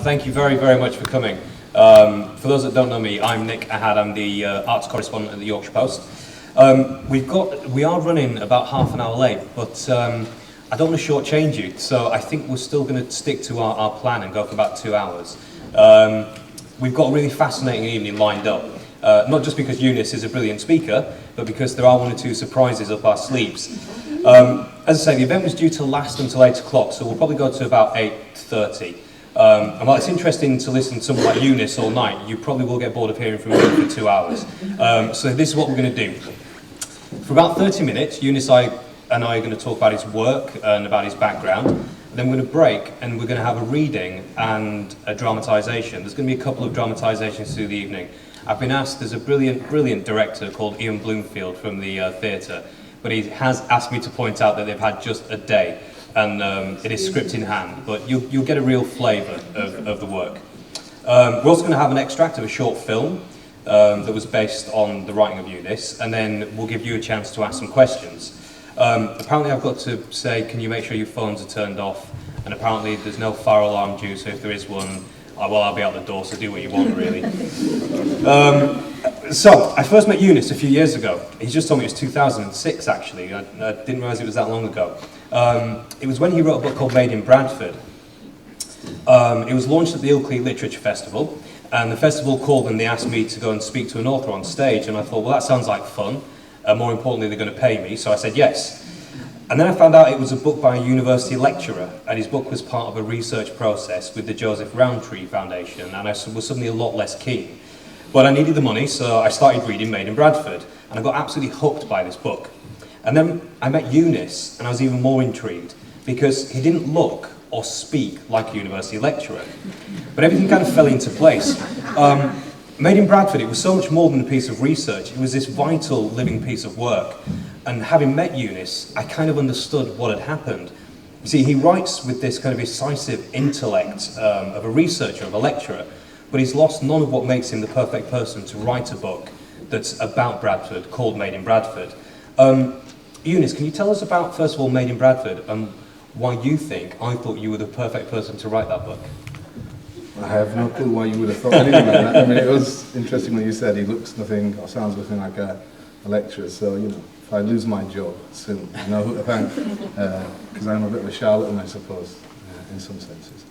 Thank you very, very much for coming. For those that don't know me, I'm Nick Ahad. I'm the arts correspondent at the Yorkshire Post. We are running about half an hour late, but I don't want to shortchange you, so I think we're still going to stick to our plan and go for about 2 hours. We've got a really fascinating evening lined up, not just because Eunice is a brilliant speaker, but because there are one or two surprises up our sleeves. As I say, the event was due to last until 8 o'clock, so we'll probably go to about 8:30. And while it's interesting to listen to someone like Eunice all night, you probably will get bored of hearing from me for 2 hours. So this is what we're going to do. For about 30 minutes, Eunice and I are going to talk about his work and about his background. And then we're going to break and we're going to have a reading and a dramatisation. There's going to be a couple of dramatisations through the evening. I've been asked, there's a brilliant, brilliant director called Ian Bloomfield from the theatre, but he has asked me to point out that they've had just a day. And it is script in hand, but you'll get a real flavour of the work. We're also going to have an extract of a short film that was based on the writing of Eunice, and then we'll give you a chance to ask some questions. Apparently I've got to say, can you make sure your phones are turned off? And apparently there's no fire alarm due, so if there is one, I'll be out the door, so do what you want, really. So, I first met Eunice a few years ago. He's just told me it was 2006, actually. I didn't realise it was that long ago. It was when he wrote a book called Made in Bradford. It was launched at the Ilkley Literature Festival, and the festival called and they asked me to go and speak to an author on stage, and I thought, well, that sounds like fun. More importantly, they're going to pay me, so I said yes. And then I found out it was a book by a university lecturer, and his book was part of a research process with the Joseph Rowntree Foundation, and I was suddenly a lot less keen. But I needed the money, so I started reading Made in Bradford, and I got absolutely hooked by this book. And then I met Eunice, and I was even more intrigued, because he didn't look or speak like a university lecturer. But everything kind of fell into place. Made in Bradford, it was so much more than a piece of research. It was this vital, living piece of work. And having met Eunice, I kind of understood what had happened. You see, he writes with this kind of incisive intellect of a researcher, of a lecturer, but he's lost none of what makes him the perfect person to write a book that's about Bradford, called Made in Bradford. Eunice, can you tell us about, first of all, Made in Bradford, and why you think I thought you were the perfect person to write that book? I have no clue why you would have thought anything like that. I mean, it was interesting when you said he looks nothing, or sounds nothing like a lecturer, so, you know, if I lose my job soon, I know who to thank, because I'm a bit of a charlatan, I suppose, in some senses.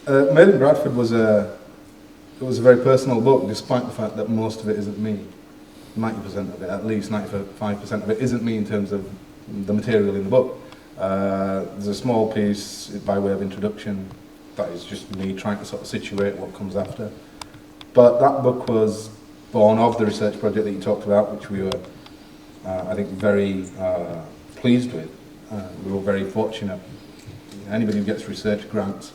Made in Bradford was a very personal book, despite the fact that most of it isn't me. 90% of it, at least 95% of it, isn't me in terms of the material in the book. There's a small piece by way of introduction that is just me trying to sort of situate what comes after. But that book was born of the research project that you talked about, which we were, I think, very pleased with. We were very fortunate. Anybody who gets research grants,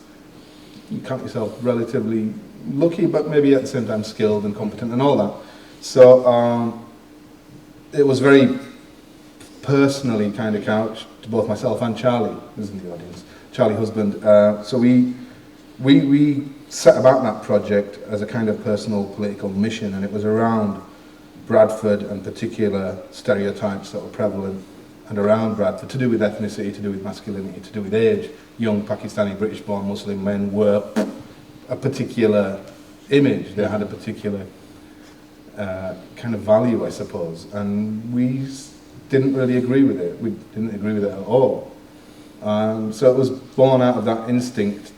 you count yourself relatively lucky, but maybe at the same time skilled and competent and all that. So it was very personally kind of couched to both myself and Charlie, who's in the audience, Charlie husband. So we set about that project as a kind of personal political mission, and it was around Bradford and particular stereotypes that were prevalent and around Bradford, to do with ethnicity, to do with masculinity, to do with age. Young Pakistani, British-born Muslim men were a particular image. They had a particular kind of value, I suppose, and we didn't really agree with it. We didn't agree with it at all. So it was born out of that instinct,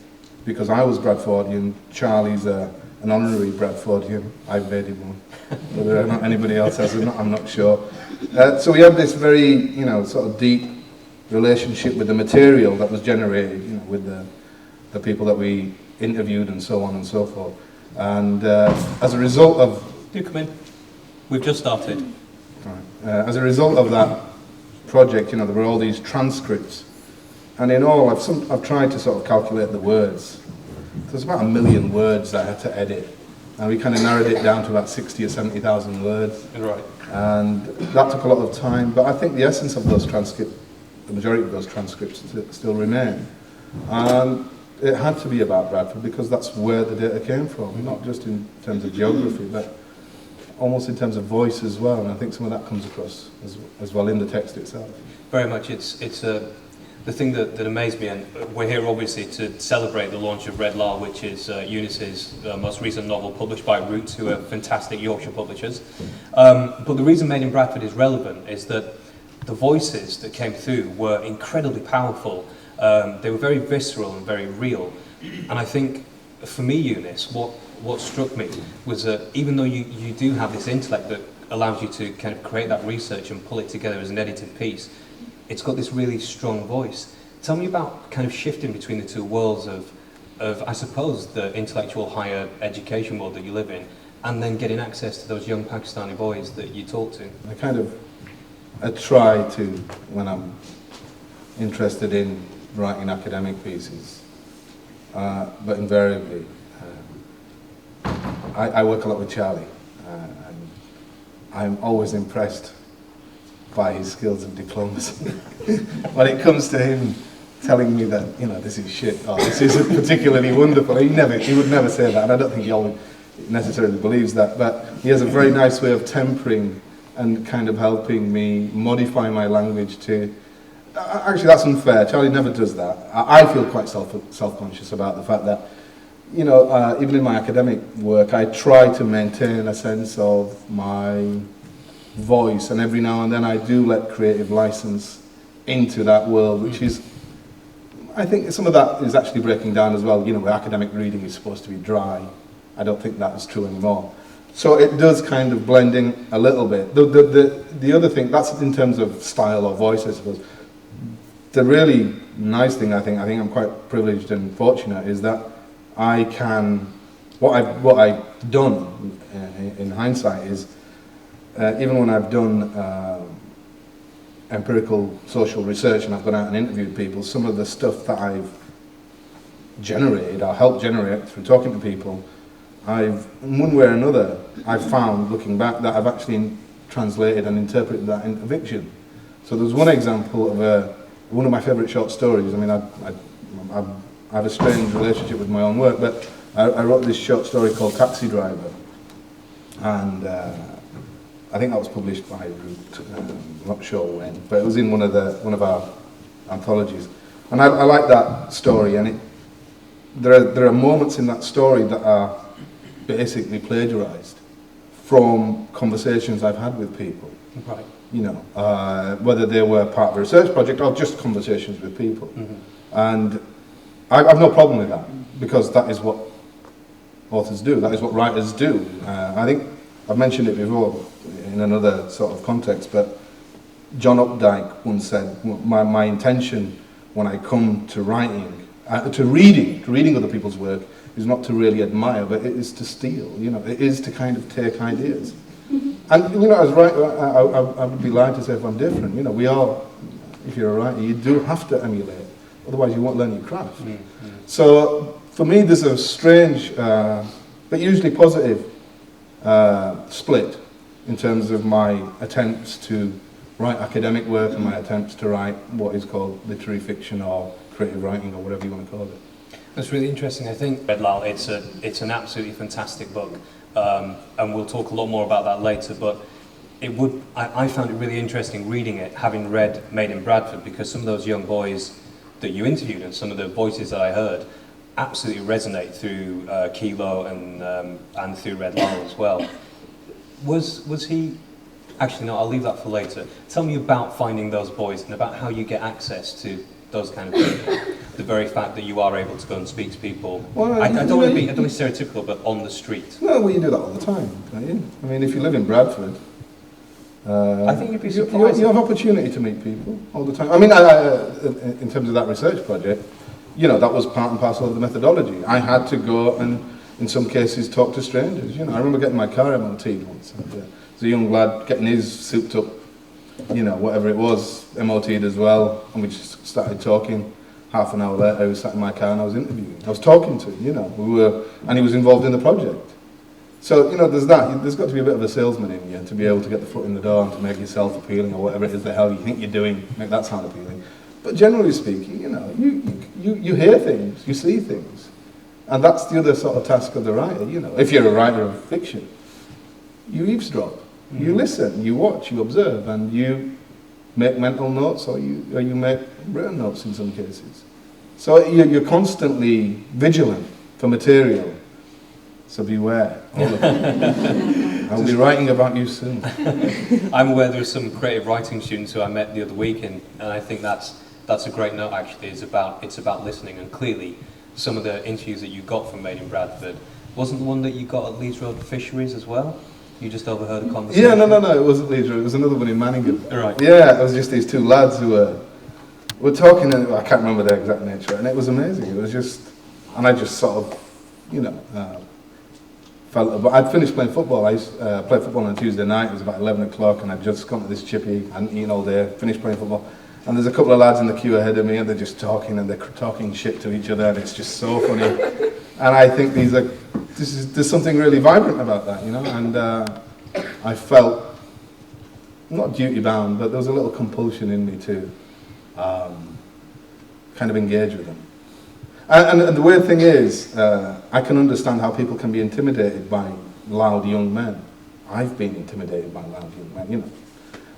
because I was Bradfordian, Charlie's an honorary Bradfordian. I've made him one. Whether or not anybody else has, I'm not sure. So we had this very, you know, sort of deep relationship with the material that was generated, you know, with the people that we interviewed and so on and so forth. And as a result of... Do come in. We've just started. Right. As a result of that project, you know, there were all these transcripts. And in all, I've tried to sort of calculate the words. There's about 1 million words that I had to edit. And we kind of narrowed it down to about 60 or 70,000 words. Right. And that took a lot of time. But I think the essence of those transcripts, the majority of those transcripts still remain. And it had to be about Bradford because that's where the data came from, not just in terms of geography, but almost in terms of voice as well. And I think some of that comes across as well in the text itself. Very much. It's the thing that amazed me, and we're here obviously to celebrate the launch of Red Laal, which is Eunice's most recent novel published by Roots, who are fantastic Yorkshire publishers. But the reason Made in Bradford is relevant is that the voices that came through were incredibly powerful. They were very visceral and very real. And I think, for me, Eunice, what struck me was that even though you do have this intellect that allows you to kind of create that research and pull it together as an edited piece, it's got this really strong voice. Tell me about kind of shifting between the two worlds of I suppose, the intellectual higher education world that you live in, and then getting access to those young Pakistani boys that you talk to. I try to, when I'm interested in writing academic pieces, but invariably, I work a lot with Charlie, and I'm always impressed by his skills of diplomacy. When it comes to him telling me that, you know, this is shit, or this isn't particularly wonderful, he would never say that, and I don't think he always necessarily believes that, but he has a very nice way of tempering and kind of helping me modify my language to... Actually, that's unfair. Charlie never does that. I feel quite self-conscious about the fact that, you know, even in my academic work, I try to maintain a sense of my voice, and every now and then I do let creative license into that world, which is, I think some of that is actually breaking down as well. You know, where academic reading is supposed to be dry, I don't think that is true anymore. So it does kind of blend in a little bit. The other thing, that's in terms of style or voice, I suppose. The really nice thing, I think I'm quite privileged and fortunate, is that I can, what I've done in hindsight is, even when I've done empirical social research and I've gone out and interviewed people, some of the stuff that I've generated or helped generate through talking to people, in one way or another, I've found, looking back, that I've actually translated and interpreted that into fiction. So there's one example of one of my favourite short stories. I mean, I have a strange relationship with my own work, but I wrote this short story called Taxi Driver, and I think that was published by Root, I'm not sure when, but it was in one of our anthologies. And I like that story, and there are moments in that story that are basically plagiarised from conversations I've had with people. Right. You know, whether they were part of a research project or just conversations with people. Mm-hmm. And I've no problem with that, because that is what authors do, that is what writers do. I think I've mentioned it before in another sort of context, but John Updike once said, my intention when I come to writing, to reading other people's work, is not to really admire, but it is to steal, you know, it is to kind of take ideas. And, you know, as writer, I would be lying to say if I'm different. You know, we are, if you're a writer, you do have to emulate, otherwise you won't learn your craft. Mm-hmm. So, for me, there's a strange, but usually positive, split in terms of my attempts to write academic work and my attempts to write what is called literary fiction or creative writing or whatever you want to call it. That's really interesting. I think Red Laal, it's an absolutely fantastic book. And we'll talk a lot more about that later, but I found it really interesting reading it, having read Made in Bradford, because some of those young boys that you interviewed and some of the voices that I heard absolutely resonate through Kilo and through Red Laal as well. Was he... Actually, no, I'll leave that for later. Tell me about finding those boys and about how you get access to those kind of people. The very fact that you are able to go and speak to people. Well, I don't want to be stereotypical, but on the street. No, well, you do that all the time, don't you? I mean, if you live in Bradford, I think you'd be surprised. You have opportunity to meet people all the time. I mean, in terms of that research project, you know, that was part and parcel of the methodology. I had to go and, in some cases, talk to strangers. You know, I remember getting my car MOT'd once. And, there's a young lad getting his souped up, you know, whatever it was, MOT'd as well, and we just started talking. Half an hour later, I was sat in my car and I was interviewing. I was talking to him, you know, and he was involved in the project. So, you know, there's that. There's got to be a bit of a salesman in you to be able to get the foot in the door and to make yourself appealing, or whatever it is the hell you think you're doing, make that sound appealing. But generally speaking, you know, you hear things, you see things. And that's the other sort of task of the writer, you know. If you're a writer of fiction, you eavesdrop, you listen, you watch, you observe, and you make mental notes or you make written notes in some cases. So you're constantly vigilant for material. So beware, all of you. I'll be writing about you soon. I'm aware there are some creative writing students who I met the other week, and I think that's a great note actually. It's about listening, and clearly some of the interviews that you got from Made in Bradford, wasn't the one that you got at Leeds Road Fisheries as well? You just overheard a conversation? Yeah, no, it wasn't Leeds Road, it was another one in Manningham. Right. Yeah, it was just these two lads who were talking, and I can't remember their exact nature, and it was amazing. It was just, and I just sort of, felt, but I'd finished playing football. I used to play football on a Tuesday night. It was about 11 o'clock, and I'd just come to this chippy, I hadn't eaten all day, finished playing football. And there's a couple of lads in the queue ahead of me, and they're just talking, and they're talking shit to each other, and it's just so funny. And I think there's something really vibrant about that, and I felt, not duty bound, but there was a little compulsion in me to kind of engage with them. And the weird thing is, I can understand how people can be intimidated by loud young men. I've been intimidated by loud young men,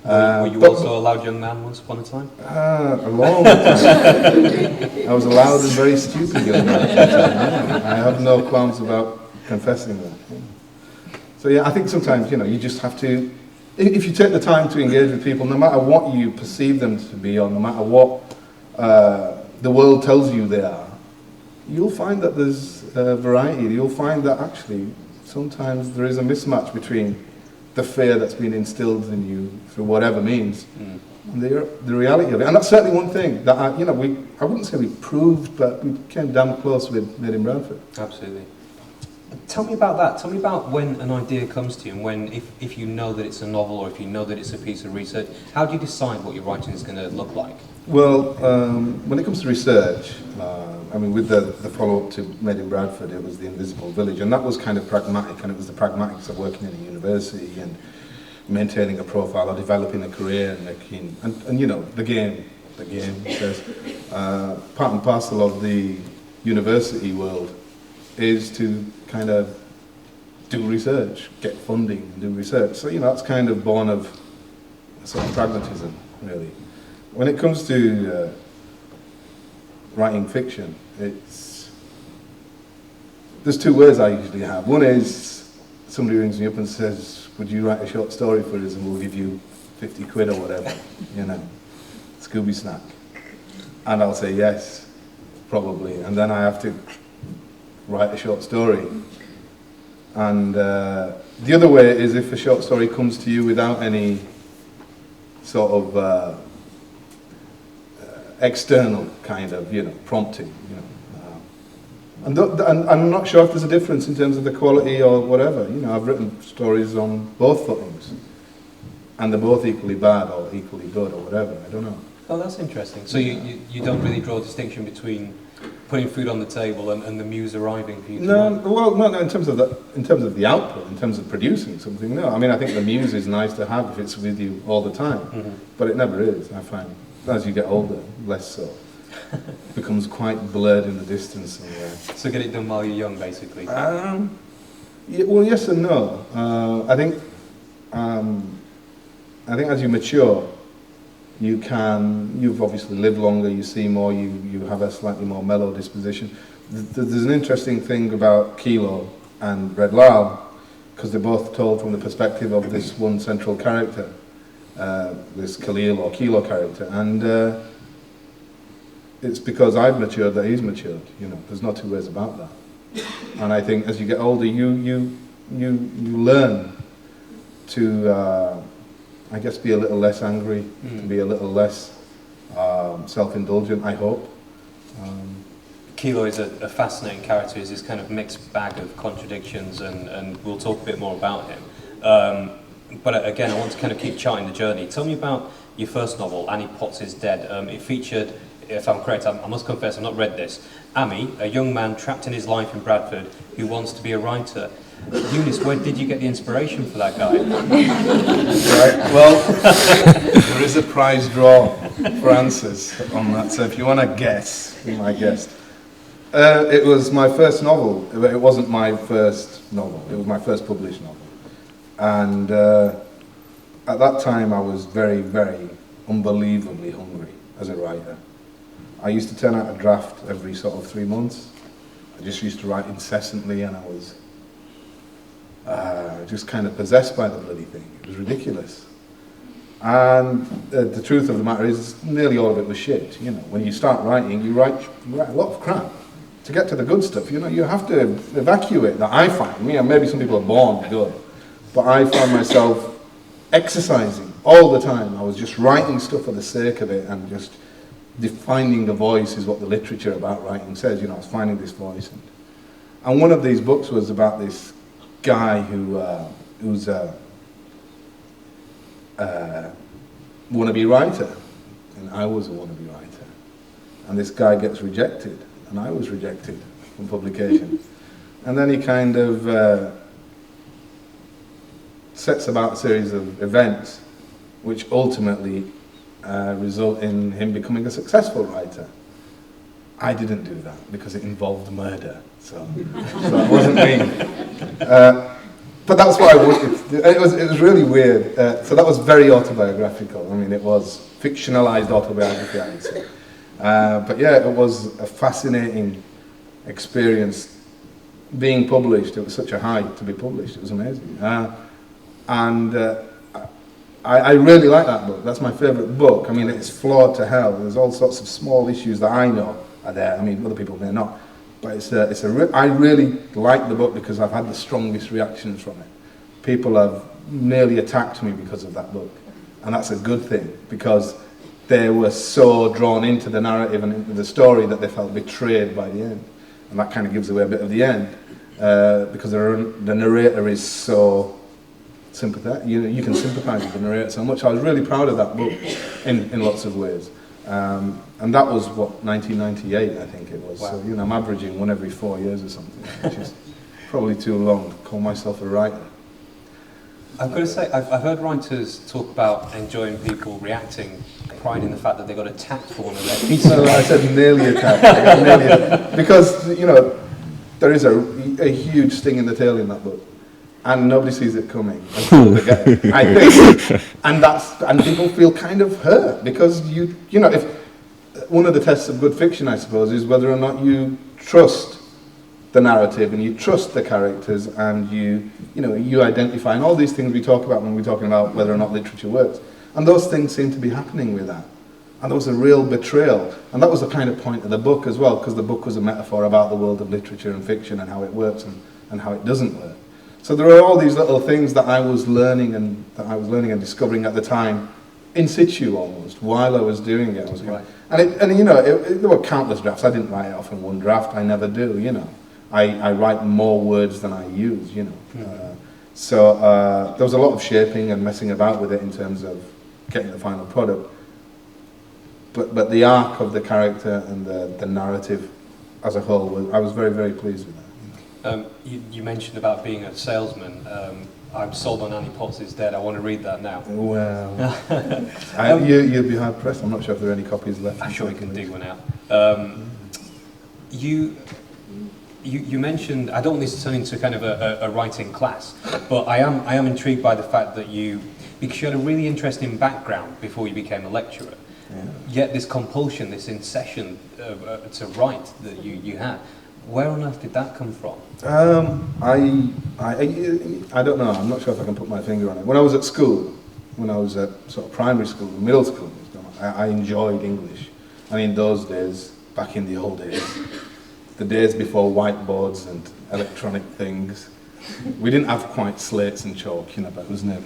Were you also a loud young man once upon a time? A long time. I was a loud and very stupid young man. I have no qualms about confessing that. So yeah, I think sometimes, you just have to, if you take the time to engage with people, no matter what you perceive them to be, or no matter what the world tells you they are, you'll find that there's variety. You'll find that actually sometimes there is a mismatch between the fear that's been instilled in you through whatever means and the reality of it. And that's certainly one thing that I wouldn't say we proved, but we came damn close with Made in Bradford. Absolutely. Tell me about that. Tell me about when an idea comes to you, and when, if you know that it's a novel or if you know that it's a piece of research, how do you decide what your writing is going to look like? Well, when it comes to research, with the follow-up to Made in Bradford, it was The Invisible Village, and that was kind of pragmatic, and it was the pragmatics of working in a university and maintaining a profile or developing a career and making, and the game says, part and parcel of the university world is to kind of do research, get funding and do research. So, that's kind of born of sort of pragmatism, really. When it comes to writing fiction, there's two ways I usually have. One is somebody rings me up and says, would you write a short story for us and we'll give you 50 quid or whatever, Scooby snack. And I'll say yes, probably. And then I have to write a short story. And the other way is if a short story comes to you without any sort of external kind of, prompting, and I'm not sure if there's a difference in terms of the quality or whatever. I've written stories on both footings, and they're both equally bad or equally good or whatever. I don't know. Oh, that's interesting. So you don't really draw a distinction between putting food on the table and the muse arriving for you? No, in terms of the output, in terms of producing something. No, I think the muse is nice to have if it's with you all the time, but it never is. I find as you get older, less so. It becomes quite blurred in the distance somewhere. So get it done while you're young, basically. Yeah, well, yes and no. I think as you mature, you've obviously lived longer, you see more, you have a slightly more mellow disposition. There's an interesting thing about Kilo and Red Laal, because they're both told from the perspective of this one central character, this Khalil or Kilo character, and it's because I've matured that he's matured. There's no two ways about that. And I think as you get older, you learn to, I guess, be a little less angry, to be a little less self-indulgent, I hope. Kilo is a fascinating character. He's this kind of mixed bag of contradictions, and we'll talk a bit more about him. But again, I want to kind of keep charting the journey. Tell me about your first novel, Annie Potts is Dead. It featured, if I'm correct, I must confess I've not read this, Amy, a young man trapped in his life in Bradford who wants to be a writer. Eunice, where did you get the inspiration for that guy? Right, well, there is a prize draw for answers on that, so if you want to guess, be my guest. It was my first novel. It wasn't my first novel, it was my first published novel. And at that time I was very, very unbelievably hungry as a writer. I used to turn out a draft every sort of 3 months. I just used to write incessantly, and I was just kind of possessed by the bloody thing. It was ridiculous. And the truth of the matter is, nearly all of it was shit. You know, when you start writing, you write a lot of crap. To get to the good stuff, you know, you have to evacuate that. I find, maybe some people are born good, but I found myself exercising all the time. I was just writing stuff for the sake of it, and just defining the voice is what the literature about writing says. You know, I was finding this voice. And one of these books was about this guy who's a wannabe writer, and I was a wannabe writer. And this guy gets rejected, and I was rejected from publication. And then he kind of sets about a series of events which ultimately result in him becoming a successful writer. I didn't do that because it involved murder, so it wasn't me. But that's what I wanted. It was really weird. So that was very autobiographical. I mean, it was fictionalized autobiography, I would say. But yeah, it was a fascinating experience being published. It was such a high to be published. It was amazing. I really like that book. That's my favourite book. I mean, it's flawed to hell. There's all sorts of small issues that I know are there. I mean, other people may not. But I really like the book because I've had the strongest reactions from it. People have nearly attacked me because of that book. And that's a good thing, because they were so drawn into the narrative and into the story that they felt betrayed by the end. And that kind of gives away a bit of the end, because the narrator is so sympathetic. You can sympathise with the narrator so much. I was really proud of that book in lots of ways. And that was, 1998, I think it was. Wow. So, I'm averaging one every 4 years or something, which is probably too long to call myself a writer. I've got to say, I've heard writers talk about enjoying people reacting, pride in the fact that they got attacked for one of their pieces. No, I said nearly attacked. Because, there is a huge sting in the tail in that book. And nobody sees it coming until they get it, I think. And people feel kind of hurt, because if one of the tests of good fiction, I suppose, is whether or not you trust the narrative and you trust the characters, and you identify, and all these things we talk about when we're talking about whether or not literature works. And those things seem to be happening with that. And there was a real betrayal. And that was the kind of point of the book as well, because the book was a metaphor about the world of literature and fiction and how it works and how it doesn't work. So there are all these little things that I was learning and discovering at the time, in situ almost, while I was doing it. Right. There were countless drafts. I didn't write it off in one draft. I never do. I write more words than I use. So there was a lot of shaping and messing about with it in terms of getting the final product. But the arc of the character and the narrative as a whole, I was very, very pleased with that. You mentioned about being a salesman. I'm sold on Annie Potts is Dead. I want to read that now. Well, you'd be hard pressed. I'm not sure if there are any copies left. I'm sure we can dig one out. You mentioned, I don't want this to turn into kind of a writing class, but I am intrigued by the fact that because you had a really interesting background before you became a lecturer, yet this compulsion, this incessant to write that you had. Where on earth did that come from? I don't know. I'm not sure if I can put my finger on it. When I was at school, when I was at sort of primary school, middle school, I enjoyed English. And in those days, back in the old days, the days before whiteboards and electronic things, we didn't have quite slates and chalk, but it was never.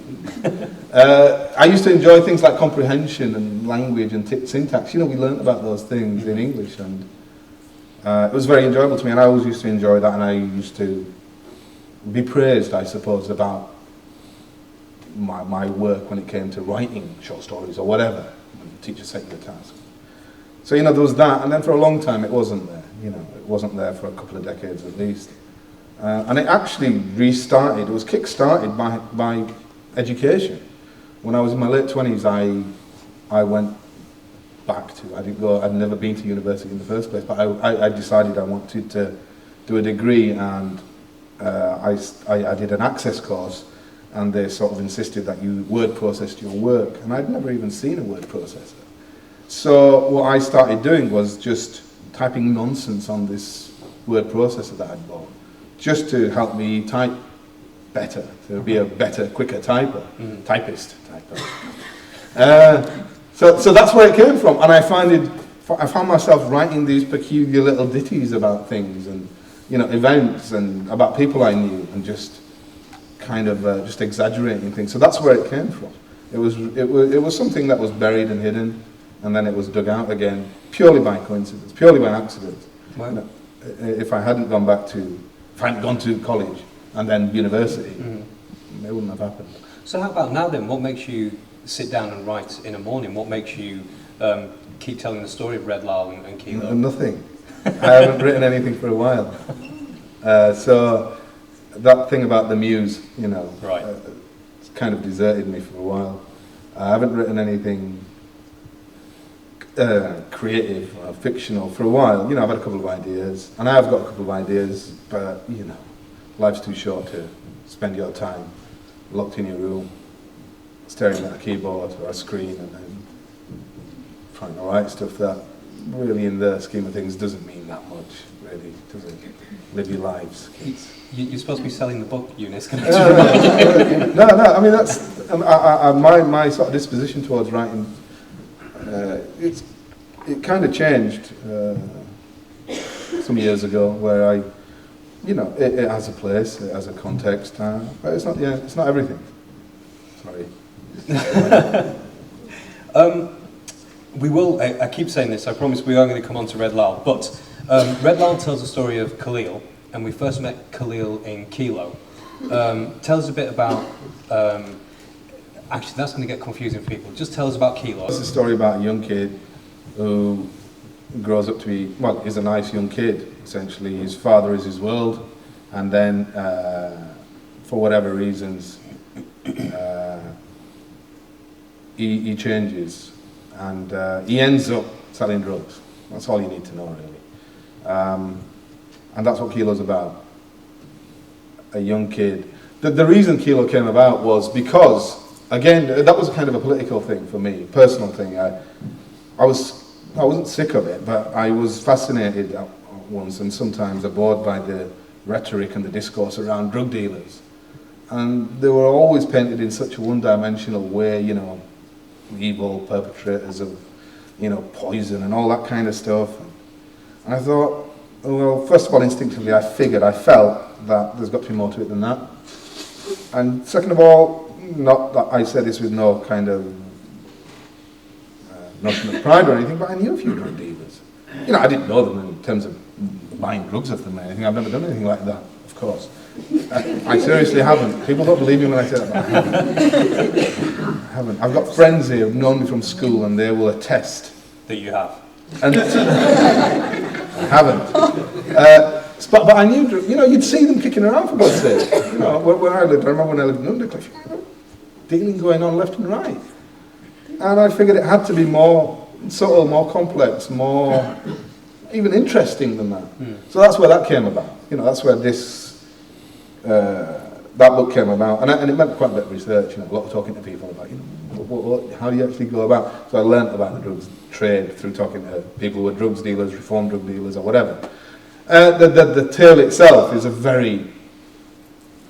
I used to enjoy things like comprehension and language and syntax. We learnt about those things in English, and it was very enjoyable to me, and I always used to enjoy that, and I used to be praised, I suppose, about my work when it came to writing short stories or whatever, when the teacher set you a task. So, there was that, and then for a long time it wasn't there. It wasn't there for a couple of decades at least. And it actually restarted, it was kick-started by education. When I was in my late 20s, I went back to, I'd never been to university in the first place, but I decided I wanted to do a degree, and I did an access course and they sort of insisted that you word processed your work, and I'd never even seen a word processor. So what I started doing was just typing nonsense on this word processor that I'd bought, just to help me type better, to be a better, quicker typer, typist. So that's where it came from, and I found myself writing these peculiar little ditties about things, and events, and about people I knew, and just kind of just exaggerating things. So that's where it came from. It was something that was buried and hidden, and then it was dug out again, purely by coincidence, purely by accident. Wow. If I hadn't gone to college and then university, it wouldn't have happened. So how about now then? What makes you sit down and write in a morning? What makes you keep telling the story of Red Laal and Kilo? Nothing. I haven't written anything for a while. So that thing about the muse, Right. It's kind of deserted me for a while. I haven't written anything creative or fictional for a while. I've had a couple of ideas, and I have got a couple of ideas, but life's too short to spend your time locked in your room, staring at a keyboard or a screen, and then trying to write stuff that really, in the scheme of things, doesn't mean that much. Really, doesn't. Live your lives, kids. You're supposed to be selling the book, Eunice. No. I mean, that's my sort of disposition towards writing. It kind of changed some years ago, where it has a place, it has a context, but it's not. Yeah, it's not everything. Sorry. We will. I keep saying this. I promise we are going to come on to Red Laal, but Red Laal tells the story of Khalil, and we first met Khalil in Kilo. Tell us a bit about. Actually, that's going to get confusing for people. Just tell us about Kilo. It's a story about a young kid who grows up to be, is a nice young kid, essentially. His father is his world, and then, for whatever reasons, he changes, and he ends up selling drugs. That's all you need to know, really. And that's what Kilo's about. A young kid. The reason Kilo came about was because, again, that was kind of a political thing for me, personal thing. I wasn't sick of it, but I was fascinated at once, and sometimes bored by the rhetoric and the discourse around drug dealers. And they were always painted in such a one-dimensional way, evil perpetrators of, poison and all that kind of stuff. And I thought, well, first of all, instinctively, I felt that there's got to be more to it than that. And second of all, not that I say this with no kind of notion of pride or anything, but I knew a few drug dealers. I didn't know them in terms of buying drugs off them or anything. I've never done anything like that, of course. I seriously haven't. People don't believe me when I say that, but I haven't. I've got friends here who've known me from school, and they will attest that you have. And I haven't. But I knew, you'd see them kicking around, for God's sake. Where I lived, I remember when I lived in Undercliff, dealing going on left and right. And I figured it had to be more subtle, more complex, more even interesting than that. So that's where that came about. That's where that book came about. And it meant quite a bit of research, a lot of talking to people about, how do you actually go about. So I learnt about the drugs trade through talking to people who were drugs dealers, reformed drug dealers, or whatever. The tale itself is a very,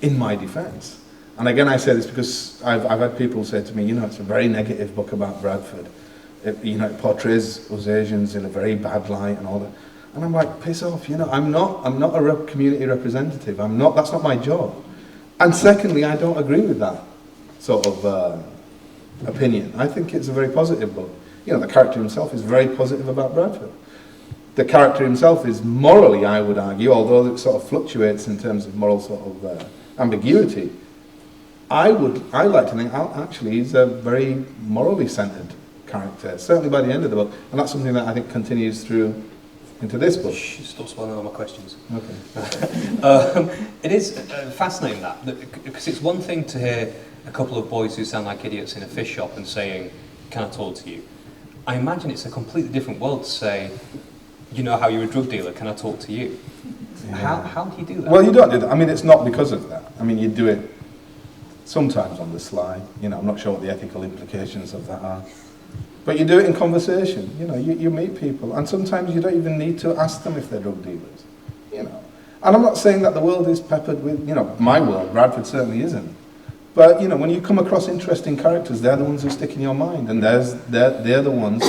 in my defence, and again I say this because I've had people say to me, it's a very negative book about Bradford. It portrays us Asians in a very bad light and all that. And I'm like, piss off, I'm not a community representative. That's not my job. And secondly, I don't agree with that sort of opinion. I think it's a very positive book. The character himself is very positive about Bradford. The character himself is morally, I would argue, although it sort of fluctuates in terms of moral sort of ambiguity, I like to think actually he's a very morally centred character, certainly by the end of the book, and that's something that I think continues through into this book. Shh, stop spoiling all my questions. Okay. It is fascinating that, because it's one thing to hear a couple of boys who sound like idiots in a fish shop and saying, "Can I talk to you?" I imagine it's a completely different world to say, how you're a drug dealer, can I talk to you? Yeah. How do you do that? Well, you don't do that. I mean, it's not because of that. I mean, you do it sometimes on the sly. You know, I'm not sure what the ethical implications of that are. But you do it in conversation. You know, you meet people, and sometimes you don't even need to ask them if they're drug dealers. You know, and I'm not saying that the world is peppered with, you know, my world, Bradford certainly isn't. But you know, when you come across interesting characters, they're the ones who stick in your mind, and they're the ones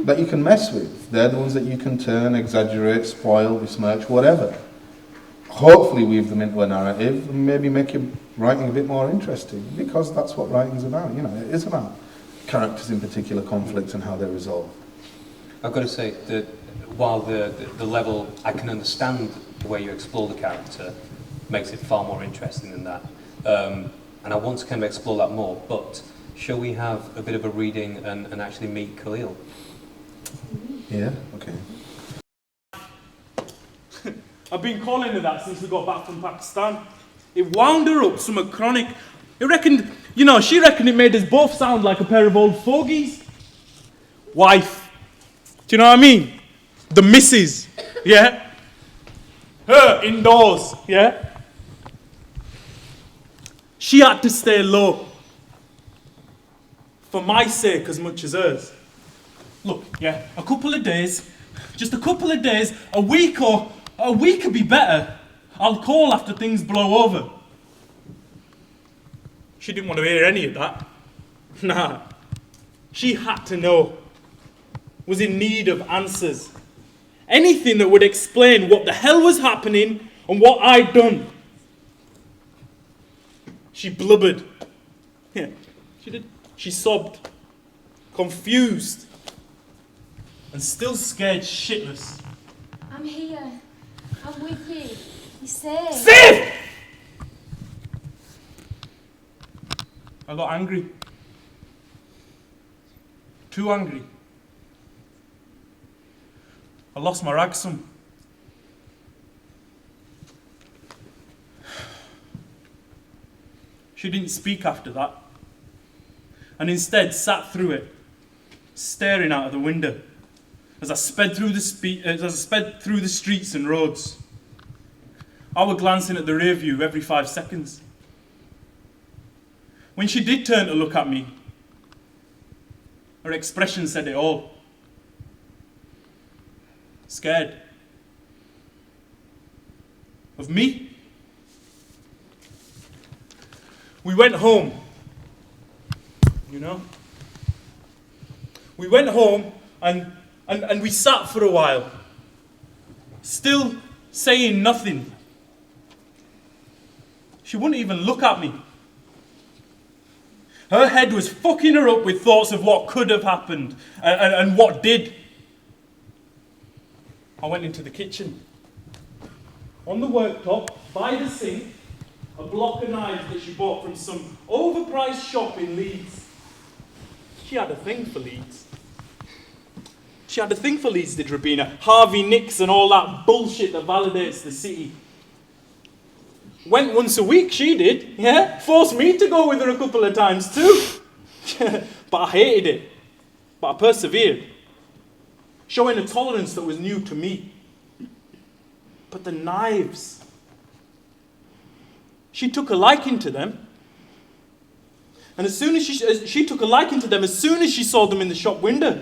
that you can mess with. They're the ones that you can turn, exaggerate, spoil, besmirch, whatever. Hopefully weave them into a narrative and maybe make your writing a bit more interesting, because that's what writing's about. You know, it is about characters in particular conflicts and how they're resolved. I've got to say that while the level, I can understand the way you explore the character makes it far more interesting than that. And I want to kind of explore that more, but shall we have a bit of a reading and actually meet Khalil? Yeah, okay. I've been calling her that since we got back from Pakistan. It wound her up some chronic. She reckoned it made us both sound like a pair of old fogies. Wife. Do you know what I mean? The missus. Yeah? Her indoors. Yeah? She had to stay low. For my sake as much as hers. Look, yeah, a couple of days, just a couple of days, a week could be better. I'll call after things blow over. She didn't want to hear any of that. Nah. She had to know. Was in need of answers. Anything that would explain what the hell was happening and what I'd done. She blubbered. Yeah, she did. She sobbed. Confused. And still scared shitless. I'm here. I'm with you. You're safe. Safe! I got angry. Too angry. I lost my ragsum. She didn't speak after that. And instead sat through it, staring out of the window as I sped through the streets and roads. I was glancing at the rear view every 5 seconds. When she did turn to look at me, her expression said it all. Scared. Of me? We went home. You know? We went home and we sat for a while. Still saying nothing. She wouldn't even look at me. Her head was fucking her up with thoughts of what could have happened and what did. I went into the kitchen. On the worktop, by the sink, a block of knives that she bought from some overpriced shop in Leeds. She had a thing for Leeds. She had a thing for Leeds, did Rabina. Harvey Nicks and all that bullshit that validates the city. Went once a week, she did, yeah? Forced me to go with her a couple of times too. But I hated it. But I persevered. Showing a tolerance that was new to me. But the knives. She took a liking to them. And as soon as she took a liking to them, as soon as she saw them in the shop window.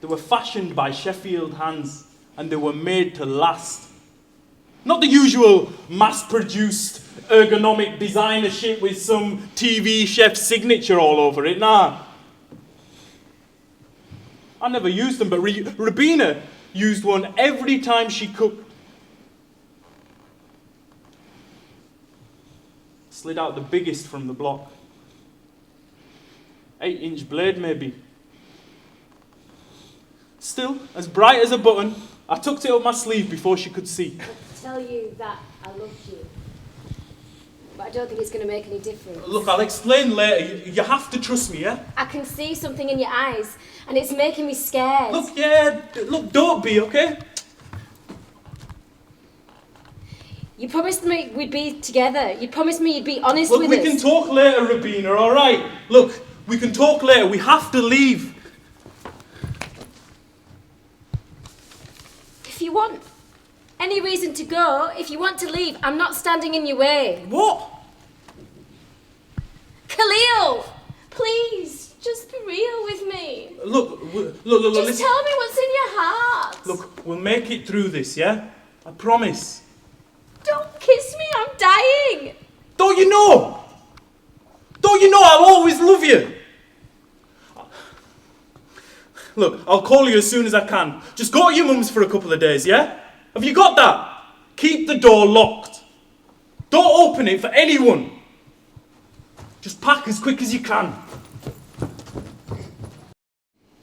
They were fashioned by Sheffield hands, and they were made to last. Not the usual mass-produced ergonomic designer shit with some TV chef's signature all over it. Nah. I never used them, but Rabina used one every time she cooked. Slid out the biggest from the block. 8-inch blade, maybe. Still, as bright as a button, I tucked it up my sleeve before she could see. Tell you that I loved you. But I don't think it's going to make any difference. Look, I'll explain later. You have to trust me, yeah? I can see something in your eyes, and it's making me scared. Look, don't be, okay? You promised me we'd be together. You promised me you'd be honest with us. Look, we can talk later, Rabina, all right? Look, we can talk later. We have to leave. If you want any reason to go, if you want to leave, I'm not standing in your way. What? Khalil! Please, just be real with me. Look, Just listen. tell me what's in your heart. Look, we'll make it through this, yeah? I promise. Don't kiss me, I'm dying. Don't you know? Don't you know I'll always love you? Look, I'll call you as soon as I can. Just go to your mum's for a couple of days, yeah? Have you got that? Keep the door locked. Don't open it for anyone. Just pack as quick as you can.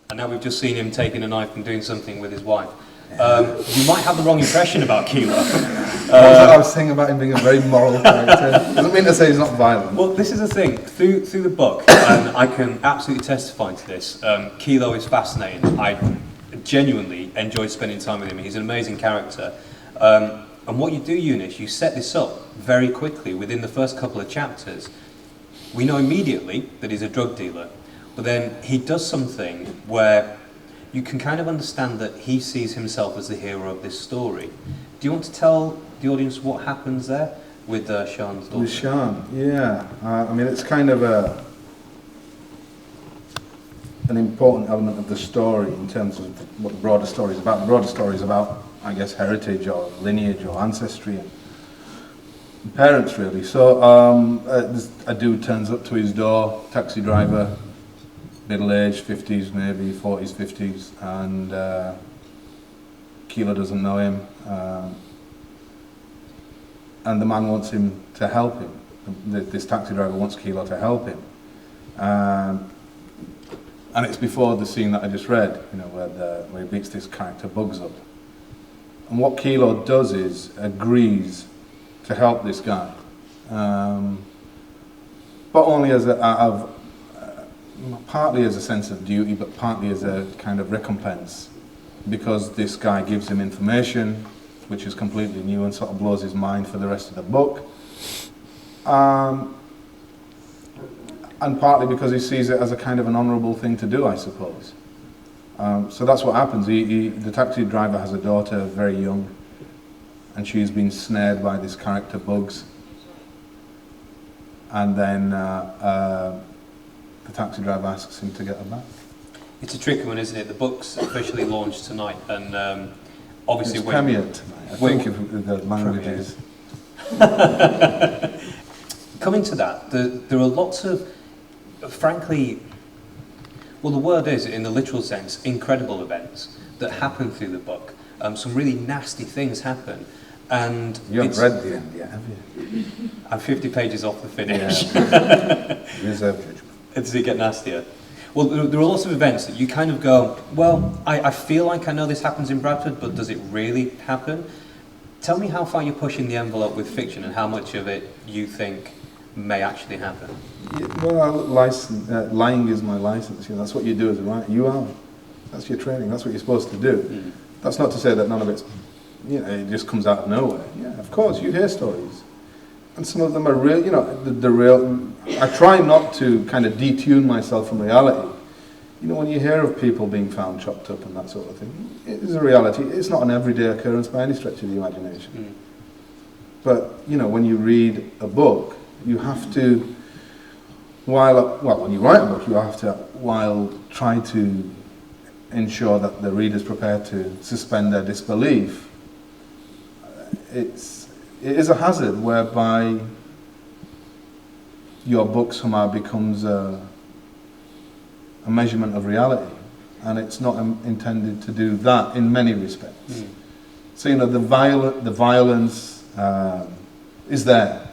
And now we've just seen him taking a knife and doing something with his wife. You might have the wrong impression about Kilo. I was saying about him being a very moral character. Doesn't mean to say he's not violent. Well, this is the thing. Through the book, and I can absolutely testify to this, Kilo is fascinating. I genuinely enjoyed spending time with him. He's an amazing character. And what you do, Eunice, you set this up very quickly. Within the first couple of chapters, we know immediately that he's a drug dealer. But then he does something where you can kind of understand that he sees himself as the hero of this story. Do you want to tell the audience what happens there with Sean's daughter? With Sean, yeah. I mean, it's kind of an important element of the story in terms of what the broader story is about. The broader story is about, I guess, heritage or lineage or ancestry and parents, really. So a dude turns up to his door, taxi driver, middle-aged, 50s maybe, 40s, 50s, and Kilo doesn't know him, and the man wants him to help him. This taxi driver wants Kilo to help him, and it's before the scene that I just read, you know, where he beats this character Bugs up. And what Kilo does is agrees to help this guy, but only as partly as a sense of duty, but partly as a kind of recompense, because this guy gives him information which is completely new and sort of blows his mind for the rest of the book, and partly because he sees it as a kind of an honourable thing to do, I suppose. So that's what happens. The taxi driver has a daughter, very young, and she's been snared by this character Bugs, and then the taxi driver asks him to get her back. It's a tricky one, isn't it? The book's officially launched tonight, and obviously it's premiered tonight. I think if the language is. Coming to that, there are lots of, frankly, well, the word is, in the literal sense, incredible events that happen through the book. Some really nasty things happen, and you haven't read the end yet, have you? I'm 50 pages off the finish. Yeah. Reserve judgment. Does it get nastier? Well, there are lots of events that you kind of go, well, I feel like I know this happens in Bradford, but does it really happen? Tell me how far you're pushing the envelope with fiction and how much of it you think may actually happen. Yeah, well, lying is my license. You know, that's what you do as a writer. You are. That's your training. That's what you're supposed to do. Mm. That's not to say that none of it's, you know, it just comes out of nowhere. Yeah, of course, you hear stories. And some of them are real, you know, the real. I try not to kind of detune myself from reality. You know, when you hear of people being found chopped up and that sort of thing, it is a reality. It's not an everyday occurrence by any stretch of the imagination. Mm. But, you know, when you read a book, you have to, when you write a book, you have to, while try to ensure that the reader's prepared to suspend their disbelief, it is a hazard whereby your book somehow becomes a measurement of reality, and it's not intended to do that in many respects. Mm. So, you know, the violence is there,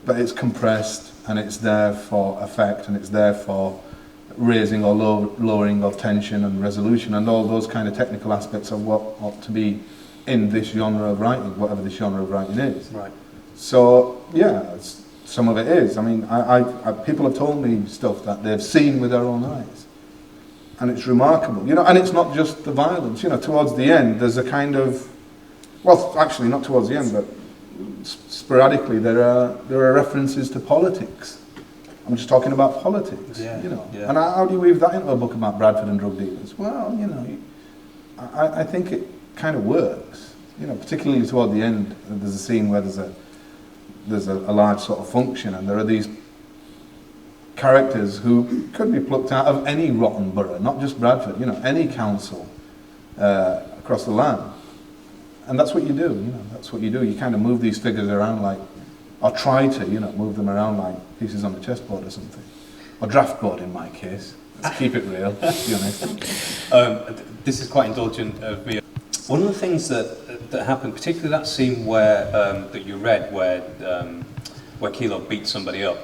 but it's compressed, and it's there for effect, and it's there for raising or lowering of tension and resolution, and all those kind of technical aspects of what ought to be in this genre of writing, whatever this genre of writing is. Right. So, yeah, some of it is. I mean, people have told me stuff that they've seen with their own eyes, and it's remarkable. You know, and it's not just the violence. You know, towards the end, there's a kind of, well, actually, not towards the end, but sporadically, there are references to politics. I'm just talking about politics. Yeah, you know, yeah. and how do you weave that into a book about Bradford and drug dealers? Well, you know, I think it kind of works. You know, particularly toward the end, there's a scene where there's a large sort of function, and there are these characters who could be plucked out of any rotten borough, not just Bradford, you know, any council across the land. And that's what you do, you know, that's what you do. You kind of move these figures around like, or try to, you know, move them around like pieces on a chessboard or something. Or draft board in my case. Let's keep it real, to be honest. This is quite indulgent of me. One of the things that happened, particularly that scene where that you read, where Kilo beat somebody up,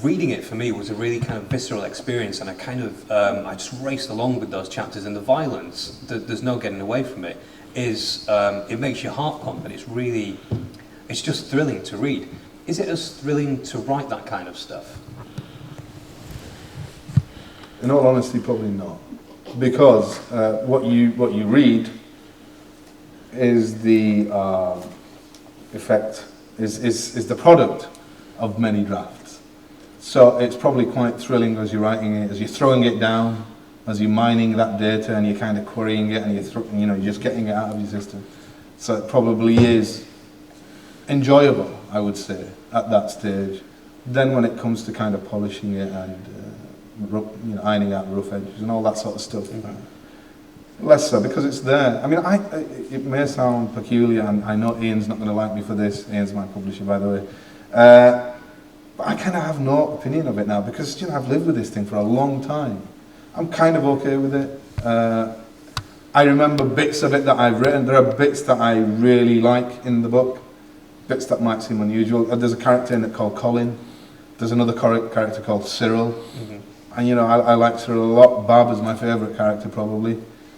reading it for me was a really kind of visceral experience, and I kind of I just raced along with those chapters, and the violence, there's no getting away from it. It makes your heart pump, and it's just thrilling to read. Is it as thrilling to write that kind of stuff? In all honesty, probably not, because what you read is the effect is the product of many drafts. So it's probably quite thrilling as you're writing it, as you're throwing it down, as you're mining that data, and you're kind of querying it, and you're just getting it out of your system. So it probably is enjoyable, I would say, at that stage. Then when it comes to kind of polishing it and ironing out rough edges and all that sort of stuff. Less so, because it's there. I mean, it may sound peculiar, and I know Ian's not going to like me for this. Ian's my publisher, by the way. But I kind of have no opinion of it now, because, I've lived with this thing for a long time. I'm kind of okay with it. I remember bits of it that I've written. There are bits that I really like in the book, bits that might seem unusual. There's a character in it called Colin. There's another character called Cyril. And I like Cyril a lot. Bob is my favourite character probably,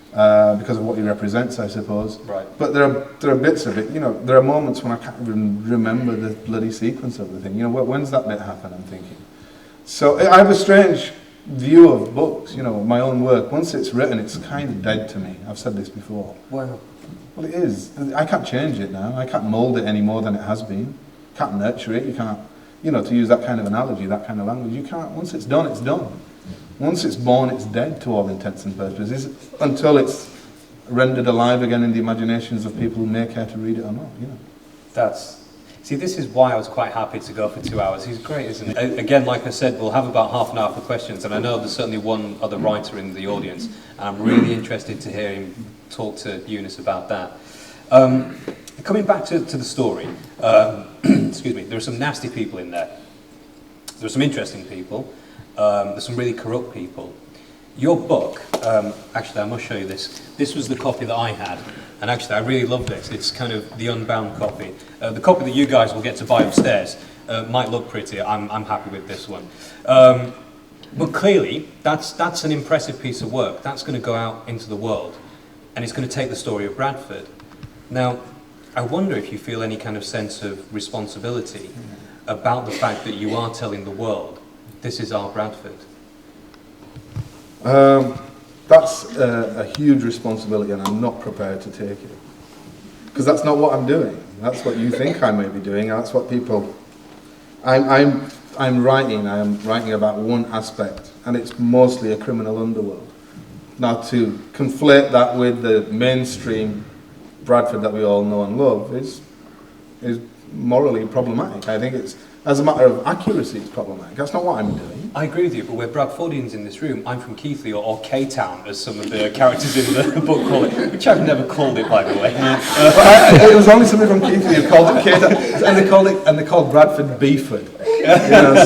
because of what he represents, I suppose. Right. But there are bits of it, there are moments when I can't even remember the bloody sequence of the thing. When's that bit happen, I'm thinking. So I have a strange view of books, my own work. Once it's written, it's kind of dead to me. I've said this before. Wow. Well, it is. I can't change it now. I can't mould it any more than it has been. Can't nurture it. You can't, to use that kind of analogy, that kind of language, you can't. Once it's done, it's done. Once it's born, it's dead to all intents and purposes, until it's rendered alive again in the imaginations of people who may care to read it or not. See, this is why I was quite happy to go for 2 hours. He's great, isn't he? Again, like I said, we'll have about half an hour for questions, and I know there's certainly one other writer in the audience, and I'm really interested to hear him talk to Eunice about that. Coming back to the story, excuse me, there are some nasty people in there. There are some interesting people. There's some really corrupt people. Your book, actually I must show you this. This was the copy that I had, and actually I really love this. It's kind of the unbound copy. The copy that you guys will get to buy upstairs might look pretty. I'm happy with this one. But clearly, that's an impressive piece of work. That's going to go out into the world, and it's going to take the story of Bradford. Now, I wonder if you feel any kind of sense of responsibility about the fact that you are telling the world, this is our Bradford. That's a huge responsibility, and I'm not prepared to take it. Because that's not what I'm doing. That's what you think I may be doing, and that's what people... I'm writing about one aspect, and it's mostly a criminal underworld. Now, to conflate that with the mainstream Bradford that we all know and love is morally problematic. I think it's, as a matter of accuracy, it's problematic. That's not what I'm doing. I agree with you, but we're Bradfordians in this room. I'm from Keighley, or K-Town, as some of the characters in the book call it, which I've never called it, by the way. It was only somebody from Keighley who called it K-Town, and they called Bradford Beeford.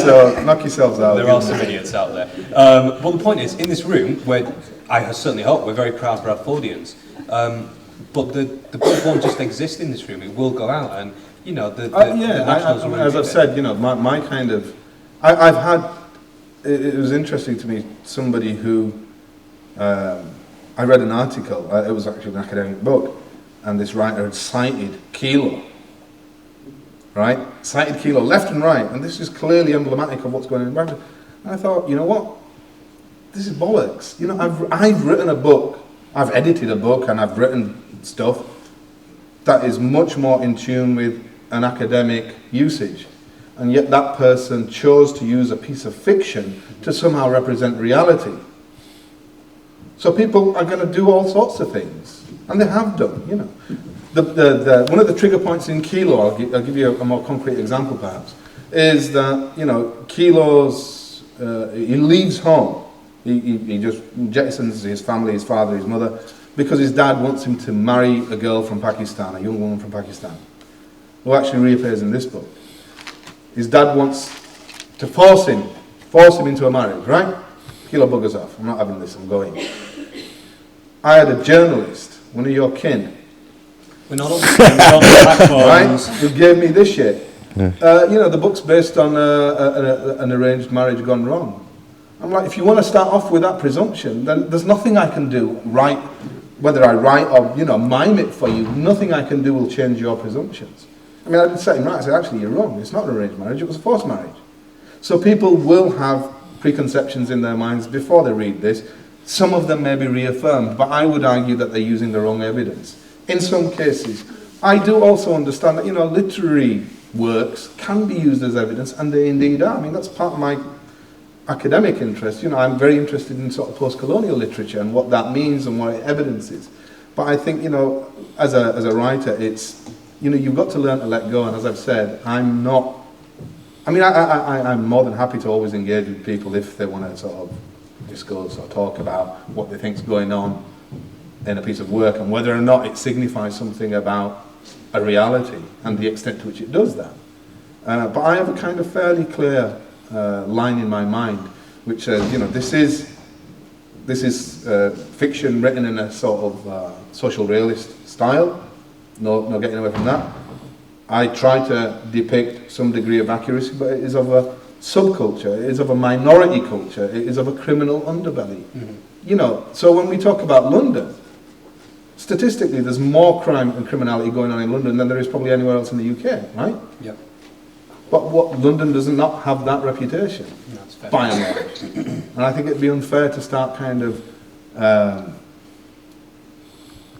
So knock yourselves out. There are some idiots out there. But the point is, in this room, where I certainly hope we're very proud Bradfordians, but the book won't just exist in this room. It will go out, and the nationals will as I've said, my kind of, I've had. It was interesting to me. Somebody who I read an article. It was actually an academic book, and this writer had cited Kilo. Right, cited Kilo left and right, and this is clearly emblematic of what's going on in Bradford. And I thought, you know what? This is bollocks. I've written a book. I've edited a book, and I've written stuff that is much more in tune with an academic usage, and yet that person chose to use a piece of fiction to somehow represent reality. So people are going to do all sorts of things, and they have done. One of the trigger points in Kilo, I'll give you a more concrete example perhaps, is that Kilo's he leaves home. He just jettisons his family, his father, his mother, because his dad wants him to marry a girl from Pakistan, a young woman from Pakistan, who actually reappears in this book. His dad wants to force him into a marriage, right? Kilo buggers off. I'm not having this, I'm going. I had a journalist, one of your kin, We're not on the same platforms. right, who gave me this shit. The book's based on an arranged marriage gone wrong. I'm like, if you want to start off with that presumption, then there's nothing I can do, right? Whether I write or, mime it for you, nothing I can do will change your presumptions. I mean, I did set him right. I said, actually, you're wrong. It's not an arranged marriage. It was a forced marriage. So people will have preconceptions in their minds before they read this. Some of them may be reaffirmed, but I would argue that they're using the wrong evidence. In some cases, I do also understand that, literary works can be used as evidence, and they indeed are. I mean, that's part of my academic interest. I'm very interested in sort of post-colonial literature and what that means and what it evidences. But I think, as a writer, it's, you've got to learn to let go. And as I've said, I'm more than happy to always engage with people if they want to sort of discuss or talk about what they think's going on in a piece of work and whether or not it signifies something about a reality and the extent to which it does that. But I have a kind of fairly clear line in my mind which says, this is fiction written in a sort of social realist style. No getting away from that. I try to depict some degree of accuracy, but it is of a subculture, it is of a minority culture, it is of a criminal underbelly. Mm-hmm. So when we talk about London, statistically there's more crime and criminality going on in London than there is probably anywhere else in the UK, right? Yep. But London does not have that reputation, That's fair. by and large. And I think it'd be unfair to start kind of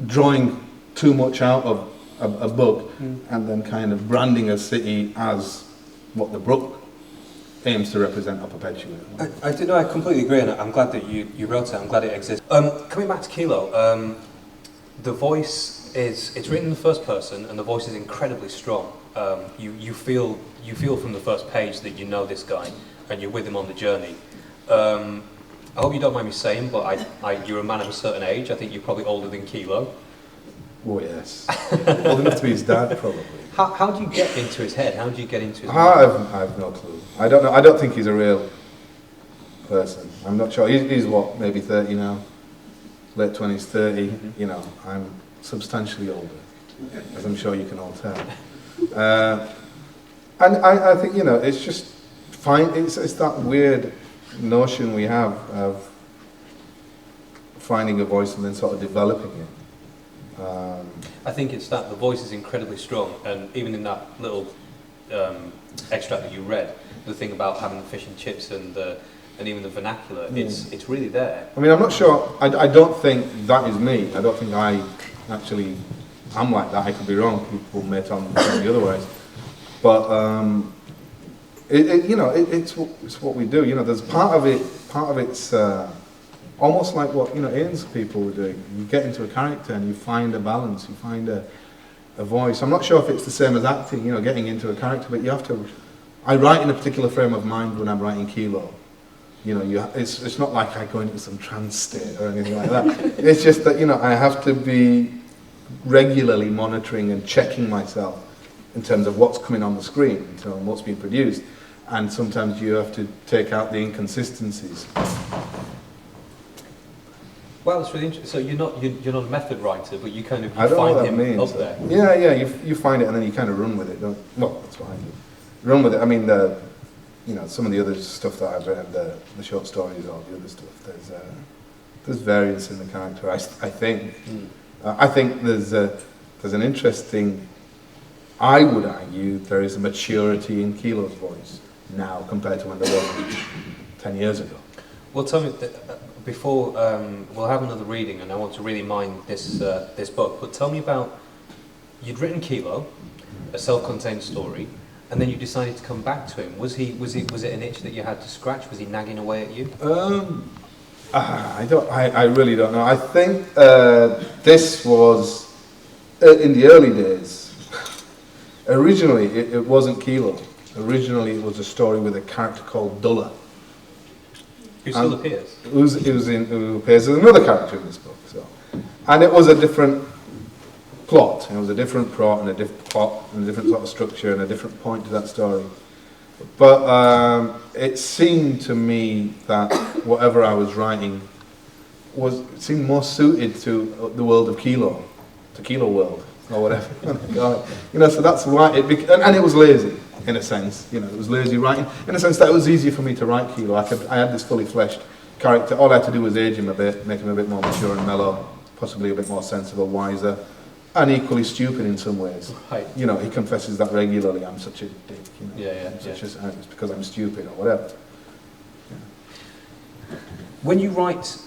drawing too much out of a book and then kind of branding a city as what the book aims to represent or perpetuate. I completely agree, and I'm glad that you wrote it. I'm glad it exists. Coming back to Kilo, the voice it's written in the first person, and the voice is incredibly strong. You feel from the first page that you know this guy, and you're with him on the journey. I hope you don't mind me saying, but you're a man of a certain age. I think you're probably older than Kilo. Oh yes, old enough to be his dad, probably. How do you get into his head? How do you get into his mind? I have no clue. I don't know. I don't think he's a real person. I'm not sure. He's what, maybe 30 now, late 20s, 30. Mm-hmm. I'm substantially older, as I'm sure you can all tell. And I think it's just fine. It's that weird notion we have of finding a voice and then sort of developing it. I think it's that the voice is incredibly strong, and even in that little extract that you read, the thing about having the fish and chips and even the vernacular, it's really there. I mean, I'm not sure. I don't think that is me. I don't think I actually am like that. I could be wrong. People may tell me otherwise. But it's what we do. There's part of it's almost like what Ian's people were doing. You get into a character and you find a balance. You find a voice. I'm not sure if it's the same as acting. Getting into a character, but you have to. I write in a particular frame of mind when I'm writing Kilo. It's not like I go into some trance state or anything like that. It's just that I have to be regularly monitoring and checking myself in terms of what's coming on the screen, in terms of what's being produced, and sometimes you have to take out the inconsistencies. Well, it's really interesting. So you're not a method writer, but you kind of I don't know find what that him means. up there. Yeah. You find it and then you kind of run with it. Well, that's what I do. Run with it. I mean, some of the other stuff that I've read, the short stories or the other stuff. There's variance in the character. I think. I think there's an interesting. I would argue there is a maturity in Kilo's voice now compared to when there was 10 years ago. Well, tell me, before we'll have another reading, and I want to really mine this book. But tell me about, you'd written Kilo, a self-contained story, and then you decided to come back to him. Was it an itch that you had to scratch? Was he nagging away at you? I really don't know. I think this was in the early days. Originally, it wasn't Kilo. Originally, it was a story with a character called Dulla. Who still appears. Who appears as another character in this book. So, and it was a different plot. It was a different plot and a different sort of structure and a different point to that story. But it seemed to me that whatever I was writing seemed more suited to the world of Kilo, to Kilo World or whatever. You know, so that's why and it was lazy in a sense. You know, it was lazy writing in a sense that it was easier for me to write Kilo. I had this fully fleshed character. All I had to do was age him a bit, make him a bit more mature and mellow, possibly a bit more sensible, wiser, and equally stupid in some ways. Right. You know, he confesses that regularly. I'm such a dick. You know, Yeah. it's because I'm stupid or whatever. Yeah. When you write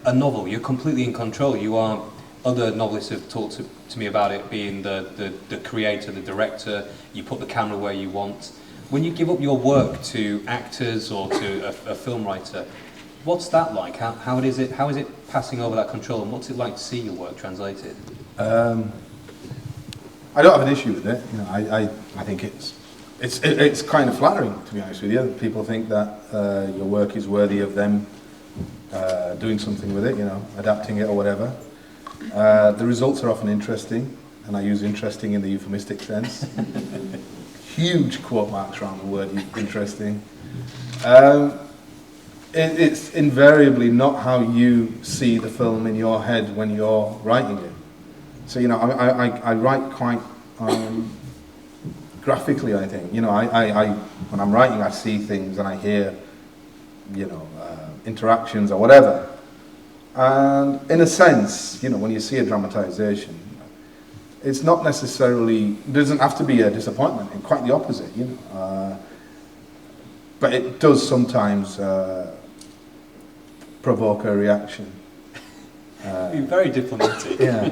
a novel, you're completely in control. You are. Other novelists have talked to me about it being the creator, the director. You put the camera where you want. When you give up your work to actors or to a film writer, what's that like? How is it passing over that control, and what's it like to see your work translated? I don't have an issue with it. You know, I think it's kind of flattering, to be honest with you. People think that your work is worthy of them doing something with it, you know, adapting it or whatever. The results are often interesting, and I use interesting in the euphemistic sense. Huge quote marks around the word interesting. It's invariably not how you see the film in your head when you're writing it. So, you know, I write quite graphically, I think. You know, I when I'm writing, I see things and I hear, you know, interactions or whatever. And in a sense, you know, when you see a dramatization, it's not necessarily, it doesn't have to be a disappointment, and quite the opposite, you know. But it does sometimes provoke a reaction. You're very diplomatic. Yeah.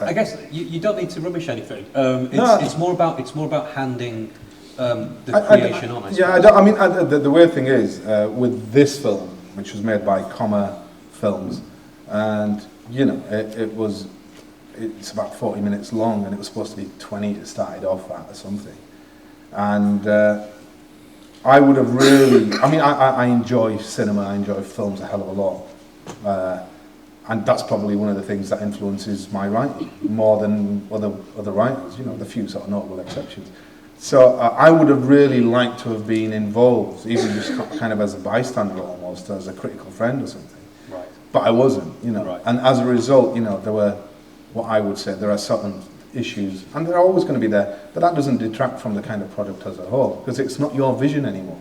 I guess you don't need to rubbish anything. No. It's more about handing the creation on. I suppose. Yeah, the weird thing is with this film, which was made by Comma Films, and you know it's about 40 minutes long, and it was supposed to be 20 to start it off at or something, and I would have really, I enjoy cinema, I enjoy films a hell of a lot. And that's probably one of the things that influences my writing more than other writers, you know, the few sort of notable exceptions. So I would have really liked to have been involved, even just kind of as a bystander almost, as a critical friend or something. Right. But I wasn't, you know. Right. And as a result, you know, there were, what I would say, there are certain issues, and they're always going to be there, but that doesn't detract from the kind of product as a whole, because it's not your vision anymore.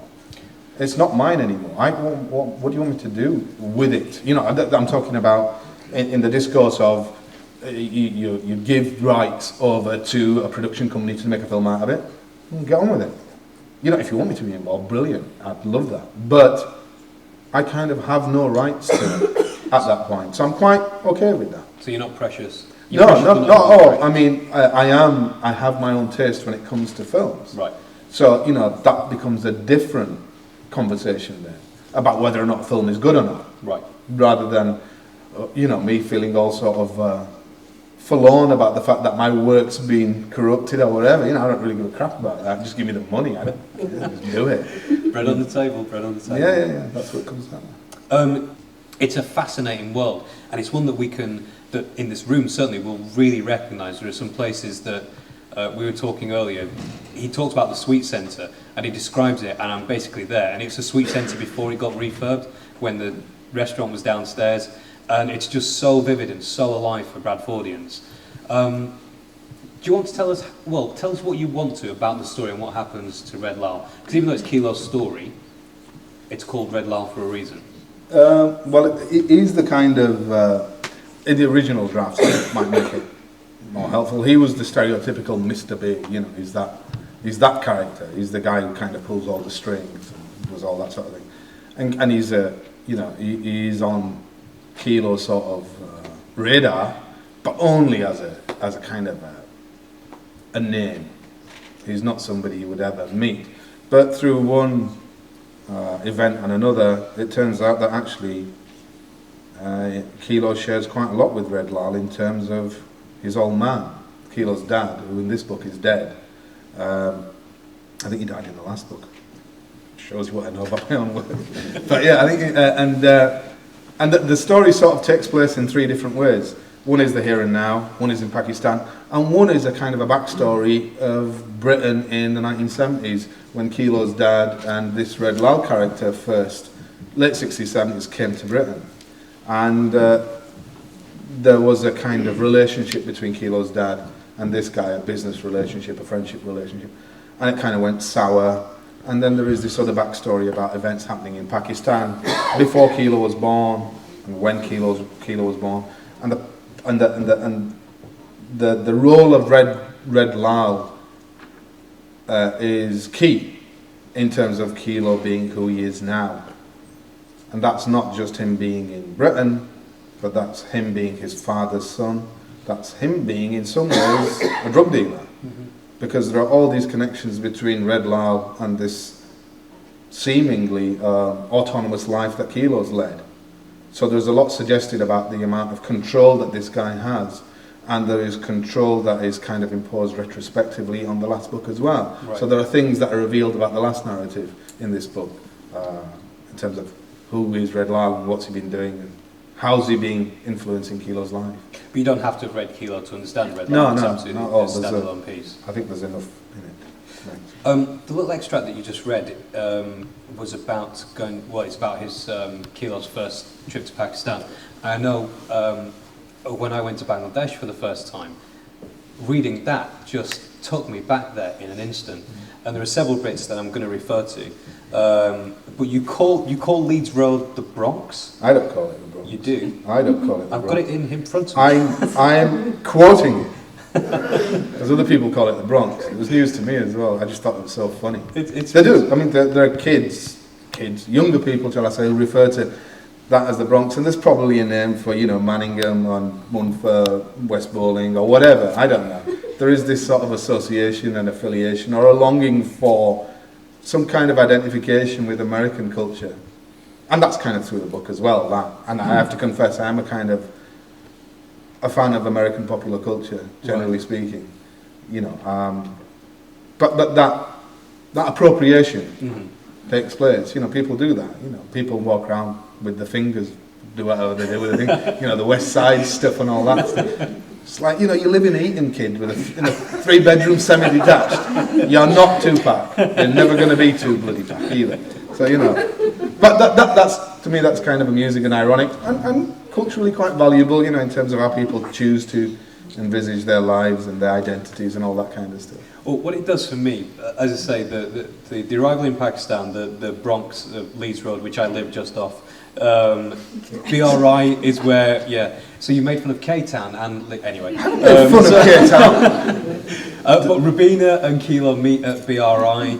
It's not mine anymore. What do you want me to do with it? You know, I'm talking about in the discourse of you give rights over to a production company to make a film out of it. Get on with it. You know, if you want me to be involved, brilliant. I'd love that. But I kind of have no rights to it at that point. So I'm quite okay with that. So you're not precious? No, not at all. I mean, I have my own taste when it comes to films. Right. So, you know, that becomes a different conversation then about whether or not a film is good or not. Right. Rather than, you know, me feeling all sort of forlorn about the fact that my work's been corrupted or whatever. You know, I don't really give a crap about that. Just give me the money. I don't just do it. Bread on the table, bread on the table. Yeah. That's what comes down. It's a fascinating world, and it's one that that in this room certainly will really recognise. There are some places that we were talking earlier. He talked about the Sweet Centre, and he describes it, and I'm basically there. And it's a Sweet Centre before it got refurbed, when the restaurant was downstairs, and it's just so vivid and so alive for Bradfordians. Do you want to tell us what you want to about the story and what happens to Red Laal? Because even though it's Kilo's story, it's called Red Laal for a reason. Well, it is the kind of, in the original drafts, it might make it more helpful. He was the stereotypical Mr. Big, you know, he's that character. He's the guy who kind of pulls all the strings and does all that sort of thing. And he's he's on Kilo's sort of radar, but only as a kind of a name. He's not somebody you would ever meet. But through one event and another, it turns out that actually Kilo shares quite a lot with Red Laal in terms of his old man, Kilo's dad, who in this book is dead. I think he died in the last book. shows you what I know about my own work. But yeah, I think, and the story sort of takes place in 3 different ways. One is the here and now, one is in Pakistan, and one is a kind of a backstory of Britain in the 1970s when Kilo's dad and this Red Laal character first, late 60s, 70s, came to Britain. And there was a kind of relationship between Kilo's dad and this guy, a business relationship, a friendship relationship, and it kind of went sour. And then there is this other backstory about events happening in Pakistan before Kilo was born and when Kilo was born, and the role of Red Laal is key in terms of Kilo being who he is now. And that's not just him being in Britain, but that's him being his father's son. That's him being, in some ways, a drug dealer. Because there are all these connections between Red Laal and this seemingly autonomous life that Kilo's led. So there's a lot suggested about the amount of control that this guy has, and there is control that is kind of imposed retrospectively on the last book as well. Right. So there are things that are revealed about the last narrative in this book, in terms of who is Red Laal and what's he been doing and how's he been influencing Kilo's life. But you don't have to have read Kilo to understand Red Laal. No, it's no, absolutely not all. a standalone piece. I think there's enough in it. The little extract that you just read was about it's about his Kilo's first trip to Pakistan. I know when I went to Bangladesh for the first time, reading that just took me back there in an instant. And there are several bits that I'm going to refer to. But you call Leeds Road the Bronx? I don't call it the Bronx. You do? I don't call it the I've Bronx. got it in front of me. I am quoting it. As other people call it the Bronx. It was news to me as well. I just thought it was so funny. They do. I mean, there are kids, younger people, shall I say, who refer to that as the Bronx. And there's probably a name for, Manningham or Munfer, West Bowling or whatever. I don't know. There is this sort of association and affiliation or a longing for some kind of identification with American culture. And that's kind of through the book as well, that. And I have to confess, I am a fan of American popular culture, generally speaking. But that appropriation takes place. People do that. People walk around with the fingers, do whatever they do with the thing. The West Side stuff and all that stuff. It's like, you live in Eton, kid, in a 3-bedroom semi-detached. You're not Tupac. You're never going to be too bloody pack either. So, But that's, to me, that's kind of amusing and ironic and culturally quite valuable, in terms of how people choose to envisage their lives and their identities and all that kind of stuff. Well, what it does for me, as I say, the arrival in Pakistan, the Bronx, Leeds Road, which I live just off, BRI is where, so you made fun of K-Town, and anyway. Made fun of K-Town. But Rabina and Kilo meet at BRI.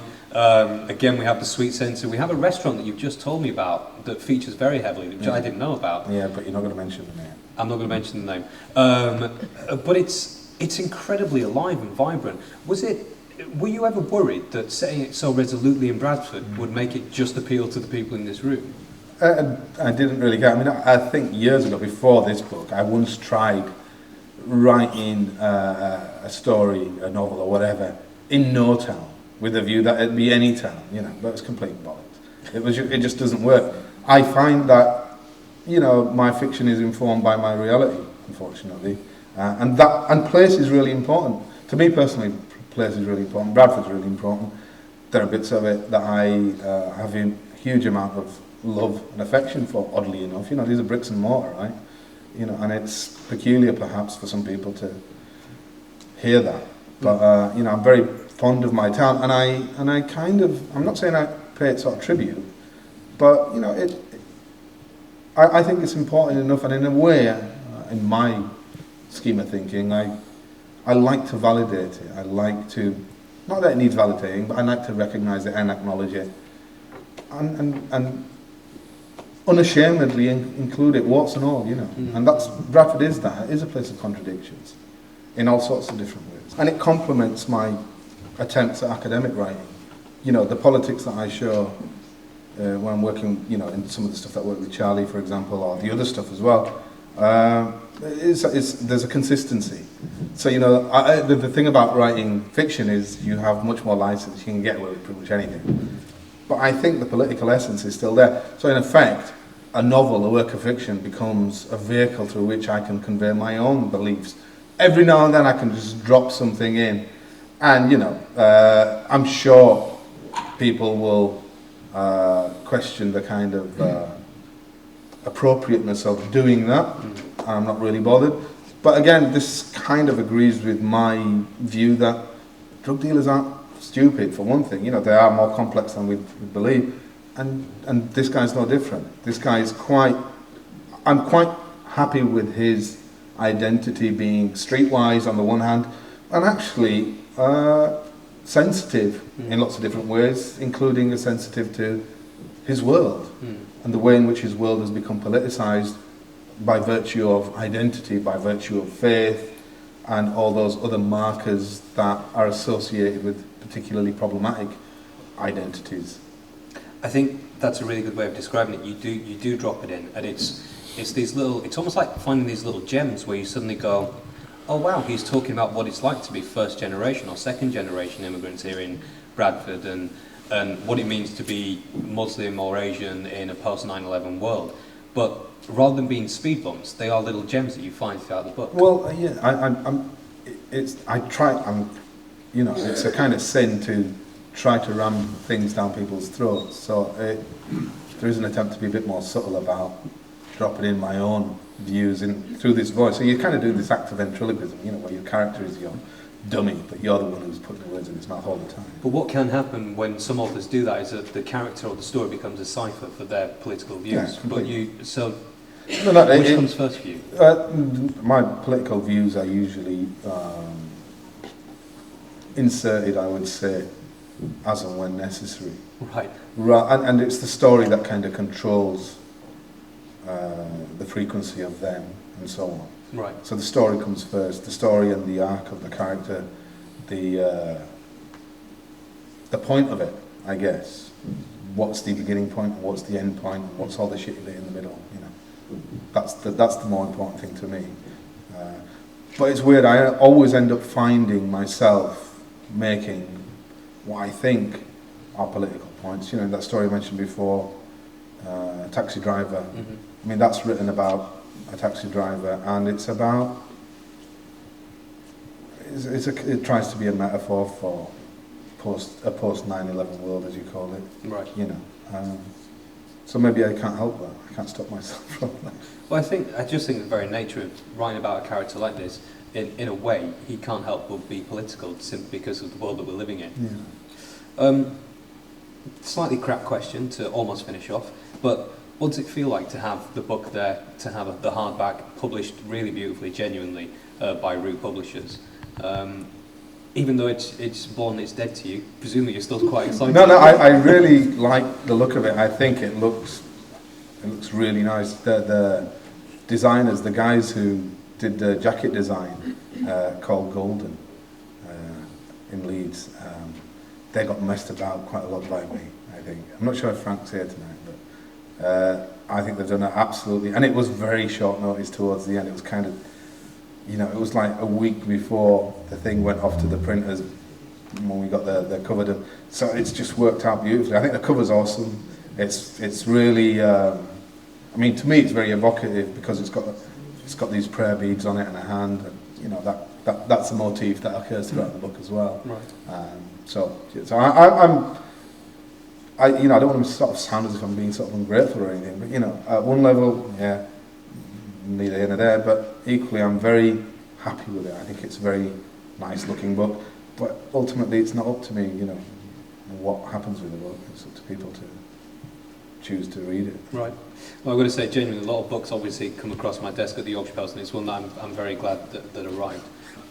Again, we have the Sweet Centre. We have a restaurant that you've just told me about that features very heavily, which I didn't know about. Yeah, but you're not going to mention the name. I'm not going to mention the name. But it's incredibly alive and vibrant. Were you ever worried that setting it so resolutely in Bradford would make it just appeal to the people in this room? I didn't really get. I mean, I think years ago, before this book, I once tried writing a story, a novel or whatever, in no town, with a view that it'd be any town, but it's complete bollocks. It just doesn't work. I find that, my fiction is informed by my reality, unfortunately, and place is really important. To me personally, place is really important. Bradford's really important. There are bits of it that I have a huge amount of love and affection for, oddly enough. These are bricks and mortar, right? And it's peculiar perhaps for some people to hear that. But, I'm very fond of my town, and I kind of, I'm not saying I pay it sort of tribute, but, I think it's important enough, and in a way, in my scheme of thinking, I like to validate it. I like to, not that it needs validating, but I like to recognise it and acknowledge it, and unashamedly include it, warts and all, And that's, Bradford is that. It is a place of contradictions in all sorts of different ways. And it complements my attempts at academic writing. The politics that I show when I'm working, in some of the stuff that I work with Charlie, for example, or the other stuff as well, there's a consistency. So, the thing about writing fiction is you have much more license. You can get away with pretty much anything. but I think the political essence is still there. So in effect, a novel, a work of fiction, becomes a vehicle through which I can convey my own beliefs. Every now and then I can just drop something in, and I'm sure people will question the kind of appropriateness of doing that. I'm not really bothered. But again, this kind of agrees with my view that drug dealers aren't stupid, for one thing. They are more complex than we believe. And this guy's no different. This guy is I'm quite happy with his identity being streetwise on the one hand, and actually sensitive in lots of different ways, including sensitive to his world and the way in which his world has become politicized by virtue of identity, by virtue of faith, and all those other markers that are associated with particularly problematic identities. I think that's a really good way of describing it. You do drop it in, and it's these little. It's almost like finding these little gems where you suddenly go, oh wow, he's talking about what it's like to be first generation or second generation immigrants here in Bradford, and what it means to be Muslim or Asian in a post 9/11 world. But rather than being speed bumps, they are little gems that you find throughout the book. Well, it's a kind of sin to try to ram things down people's throats. So there is an attempt to be a bit more subtle about dropping in my own views through this voice. So you kind of do this act of ventriloquism, where your character is your dummy, but you're the one who's putting the words in his mouth all the time. But what can happen when some authors do that is that the character or the story becomes a cipher for their political views. Yeah, but completely. which comes first for you? My political views are usually inserted, I would say, as and when necessary. Right. And it's the story that kind of controls the frequency of them and so on. Right. So the story comes first, the story and the arc of the character, the point of it, I guess. What's the beginning point, and what's the end point, and what's all the shit in the middle, That's the more important thing to me. But it's weird, I always end up finding myself making what I think are political points. That story I mentioned before, Taxi Driver. Mm-hmm. I mean, that's written about a taxi driver, and it's about... it tries to be a metaphor for a post 9/11 world, as you call it. Right. So maybe I can't help that. I can't stop myself from that. Well, I just think the very nature of writing about a character like this, in a way, he can't help but be political simply because of the world that we're living in. Yeah. Slightly crap question to almost finish off, but what does it feel like to have the book there, to have the hardback published really beautifully, genuinely, by Root Publishers? Even though it's born, it's dead to you, presumably you're still quite excited. No, I really like the look of it. I think it looks really nice. The designers, the guys who did the jacket design, called Golden, in Leeds, they got messed about quite a lot by me, I think. I'm not sure if Frank's here tonight, but I think they've done it absolutely, and it was very short notice towards the end. It was kind of, it was like a week before the thing went off to the printers when we got the cover done. So it's just worked out beautifully. I think the cover's awesome. It's really, to me it's very evocative because it's got these prayer beads on it and a hand, and that's a motif that occurs throughout the book as well. Right. So I don't want to sort of sound as if I'm being sort of ungrateful or anything, but at one level, yeah, neither here nor there, but equally I'm very happy with it. I think it's a very nice looking book, but ultimately it's not up to me, what happens with the book. It's up to people to choose to read it. Right. Well, I've got to say, genuinely, a lot of books obviously come across my desk at the Yorkshire Post, and it's one that I'm very glad that arrived.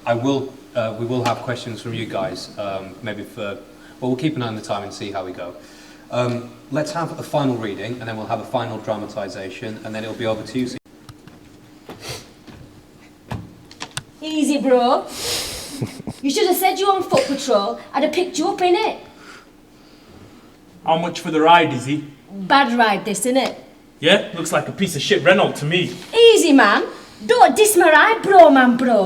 We will have questions from you guys, we'll keep an eye on the time and see how we go. Let's have a final reading, and then we'll have a final dramatisation, and then it'll be over to you. Easy, bro. You should have said you were on foot patrol. I'd have picked you up, innit? How much for the ride, is he? Bad ride, this, innit? Yeah? Looks like a piece of shit Renault to me. Easy, man. Don't diss my ride, bro.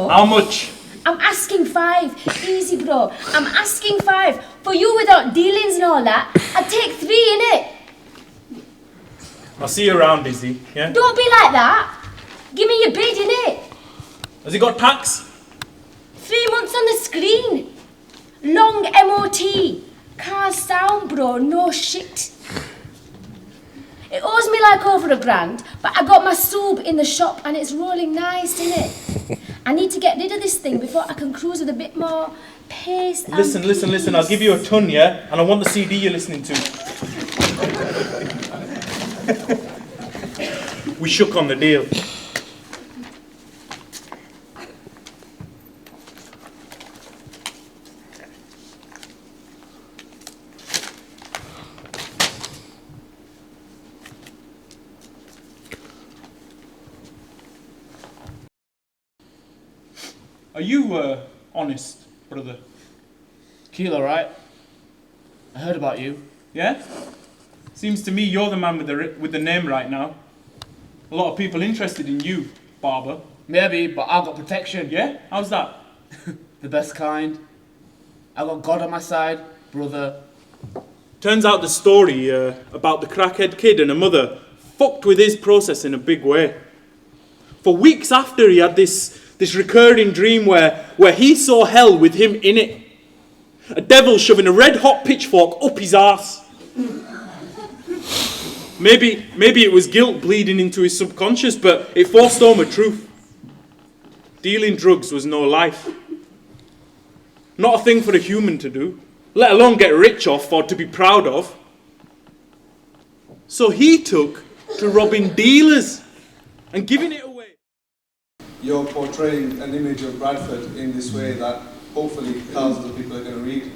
How much? I'm asking 5. Easy, bro. I'm asking 5. For you without dealings and all that, I'd take 3, innit? I'll see you around, Izzy, yeah? Don't be like that. Give me your bid, innit? Has he got tax? 3 months on the screen. Long MOT. Cars sound, bro, no shit. It owes me like over £1,000, but I got my sub in the shop and it's rolling nice, innit? I need to get rid of this thing before I can cruise with a bit more pace and Listen, I'll give you a ton, yeah? And I want the CD you're listening to. We shook on the deal. Are you, honest, brother? Kilo, right? I heard about you. Yeah? Seems to me you're the man with the name right now. A lot of people interested in you, Barber. Maybe, but I've got protection. Yeah? How's that? The best kind. I got God on my side, brother. Turns out the story about the crackhead kid and a mother fucked with his process in a big way. For weeks after, he had this recurring dream where he saw hell with him in it. A devil shoving a red-hot pitchfork up his arse. Maybe it was guilt bleeding into his subconscious, but it forced home a truth. Dealing drugs was no life. Not a thing for a human to do, let alone get rich off or to be proud of. So he took to robbing dealers and giving it away. You're portraying an image of Bradford in this way that hopefully thousands of people are going to read.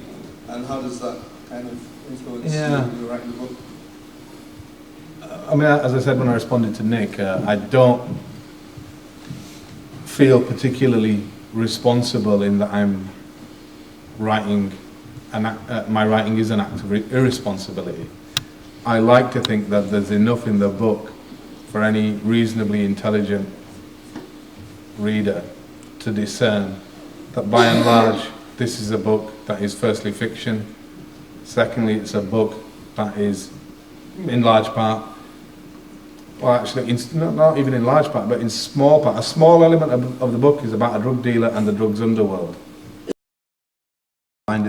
And how does that kind of influence you when you're writing the book? I mean, as I said when I responded to Nick, I don't feel particularly responsible in that I'm writing, my writing is an act of irresponsibility. I like to think that there's enough in the book for any reasonably intelligent reader to discern that by and large this is a book that is firstly fiction, secondly it's a book that is in large part, well actually not even in large part, but in small part, a small element of the book is about a drug dealer and the drugs underworld. And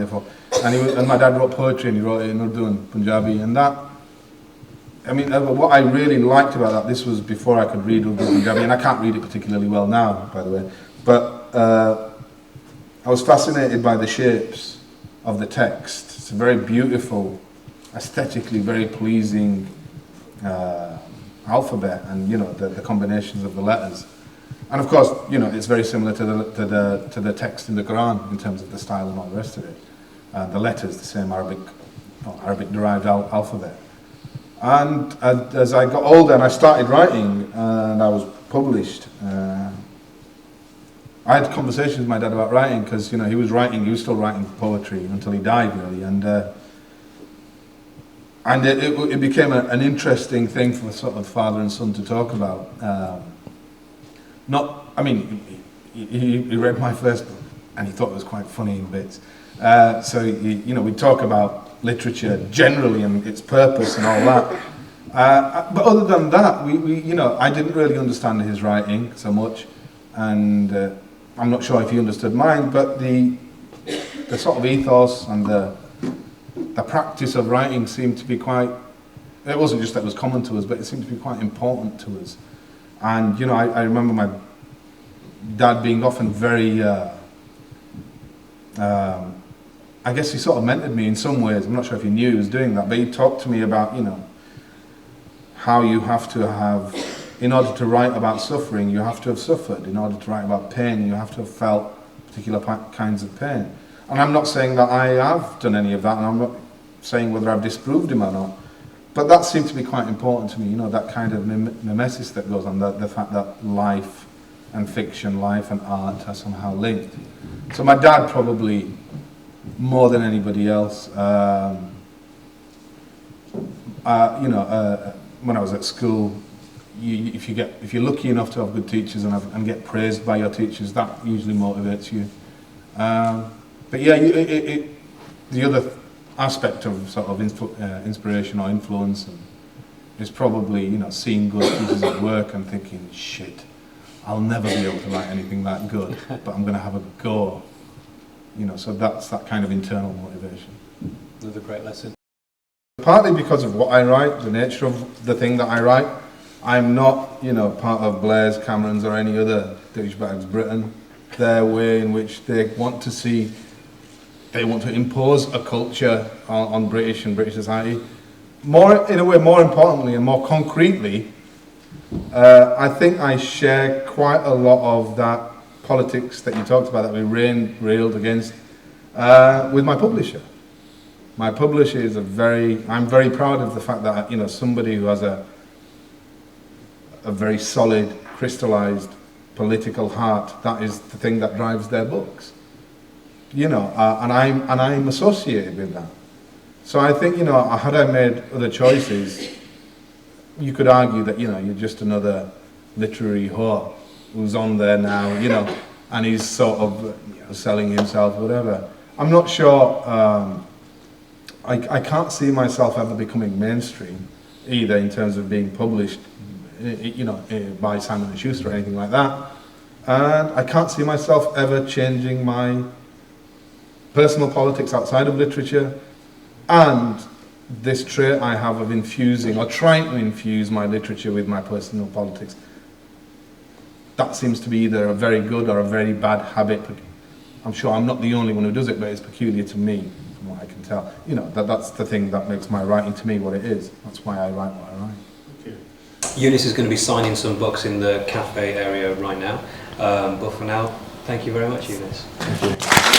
my dad wrote poetry and he wrote it in Urdu and Punjabi, and that, I mean, what I really liked about that, this was before I could read Urdu and Punjabi, and I can't read it particularly well now, by the way, but I was fascinated by the shapes of the text. It's a very beautiful, aesthetically very pleasing alphabet, and you know the combinations of the letters, and of course you know it's very similar to the text in the Quran in terms of the style and all the rest of it. The letters, the same Arabic derived alphabet. And as I got older and I started writing and I was published, I had conversations with my dad about writing, because you know he was still writing poetry until he died really, and it became an interesting thing for sort of father and son to talk about. He read my first book and he thought it was quite funny in bits. So we talk about literature generally and its purpose and all that. But other than that, I didn't really understand his writing so much, and I'm not sure if he understood mine. But the sort of ethos and the practice of writing seemed to be quite. It wasn't just that it was common to us, but it seemed to be quite important to us. And I remember my dad being often very. I guess he sort of mentored me in some ways. I'm not sure if he knew he was doing that, but he talked to me about, how you have to have, in order to write about suffering, you have to have suffered. In order to write about pain, you have to have felt particular kinds of pain. And I'm not saying that I have done any of that, and I'm not saying whether I've disproved him or not. But that seemed to be quite important to me, that kind of mimesis that goes on, the fact that life and fiction, life and art are somehow linked. So my dad probably, more than anybody else, when I was at school, if you're lucky enough to have good teachers and get praised by your teachers, that usually motivates you. But yeah, the other aspect of sort of inspiration or influence, and is probably, you know, seeing good pieces of work and thinking, shit, I'll never be able to write anything that good, but I'm going to have a go. You know, so that's that kind of internal motivation. Another great lesson. Partly because of what I write, the nature of the thing that I write. I'm not, you know, part of Blair's, Cameron's or any other douchebags Britain. Their way in which they want to see, they want to impose a culture on British and British society. More, in a way, more importantly and more concretely, I think I share quite a lot of that politics that you talked about, that we railed against, with my publisher. My publisher is I'm very proud of the fact that, you know, somebody who has a very solid, crystallized political heart, that is the thing that drives their books. You know, and I'm associated with that. So I think, you know, had I made other choices, you could argue that, you know, you're just another literary whore who's on there now, you know, and he's sort of, you know, selling himself, whatever. I'm not sure, I can't see myself ever becoming mainstream, either in terms of being published, you know, by Simon & Schuster or anything like that. And I can't see myself ever changing my personal politics outside of literature, and this trait I have of infusing, or trying to infuse, my literature with my personal politics. That seems to be either a very good or a very bad habit. I'm sure I'm not the only one who does it, but it's peculiar to me, from what I can tell. You know, that's the thing that makes my writing to me what it is. That's why I write what I write. Eunice is going to be signing some books in the cafe area right now. But for now, thank you very much, Eunice. Thank you.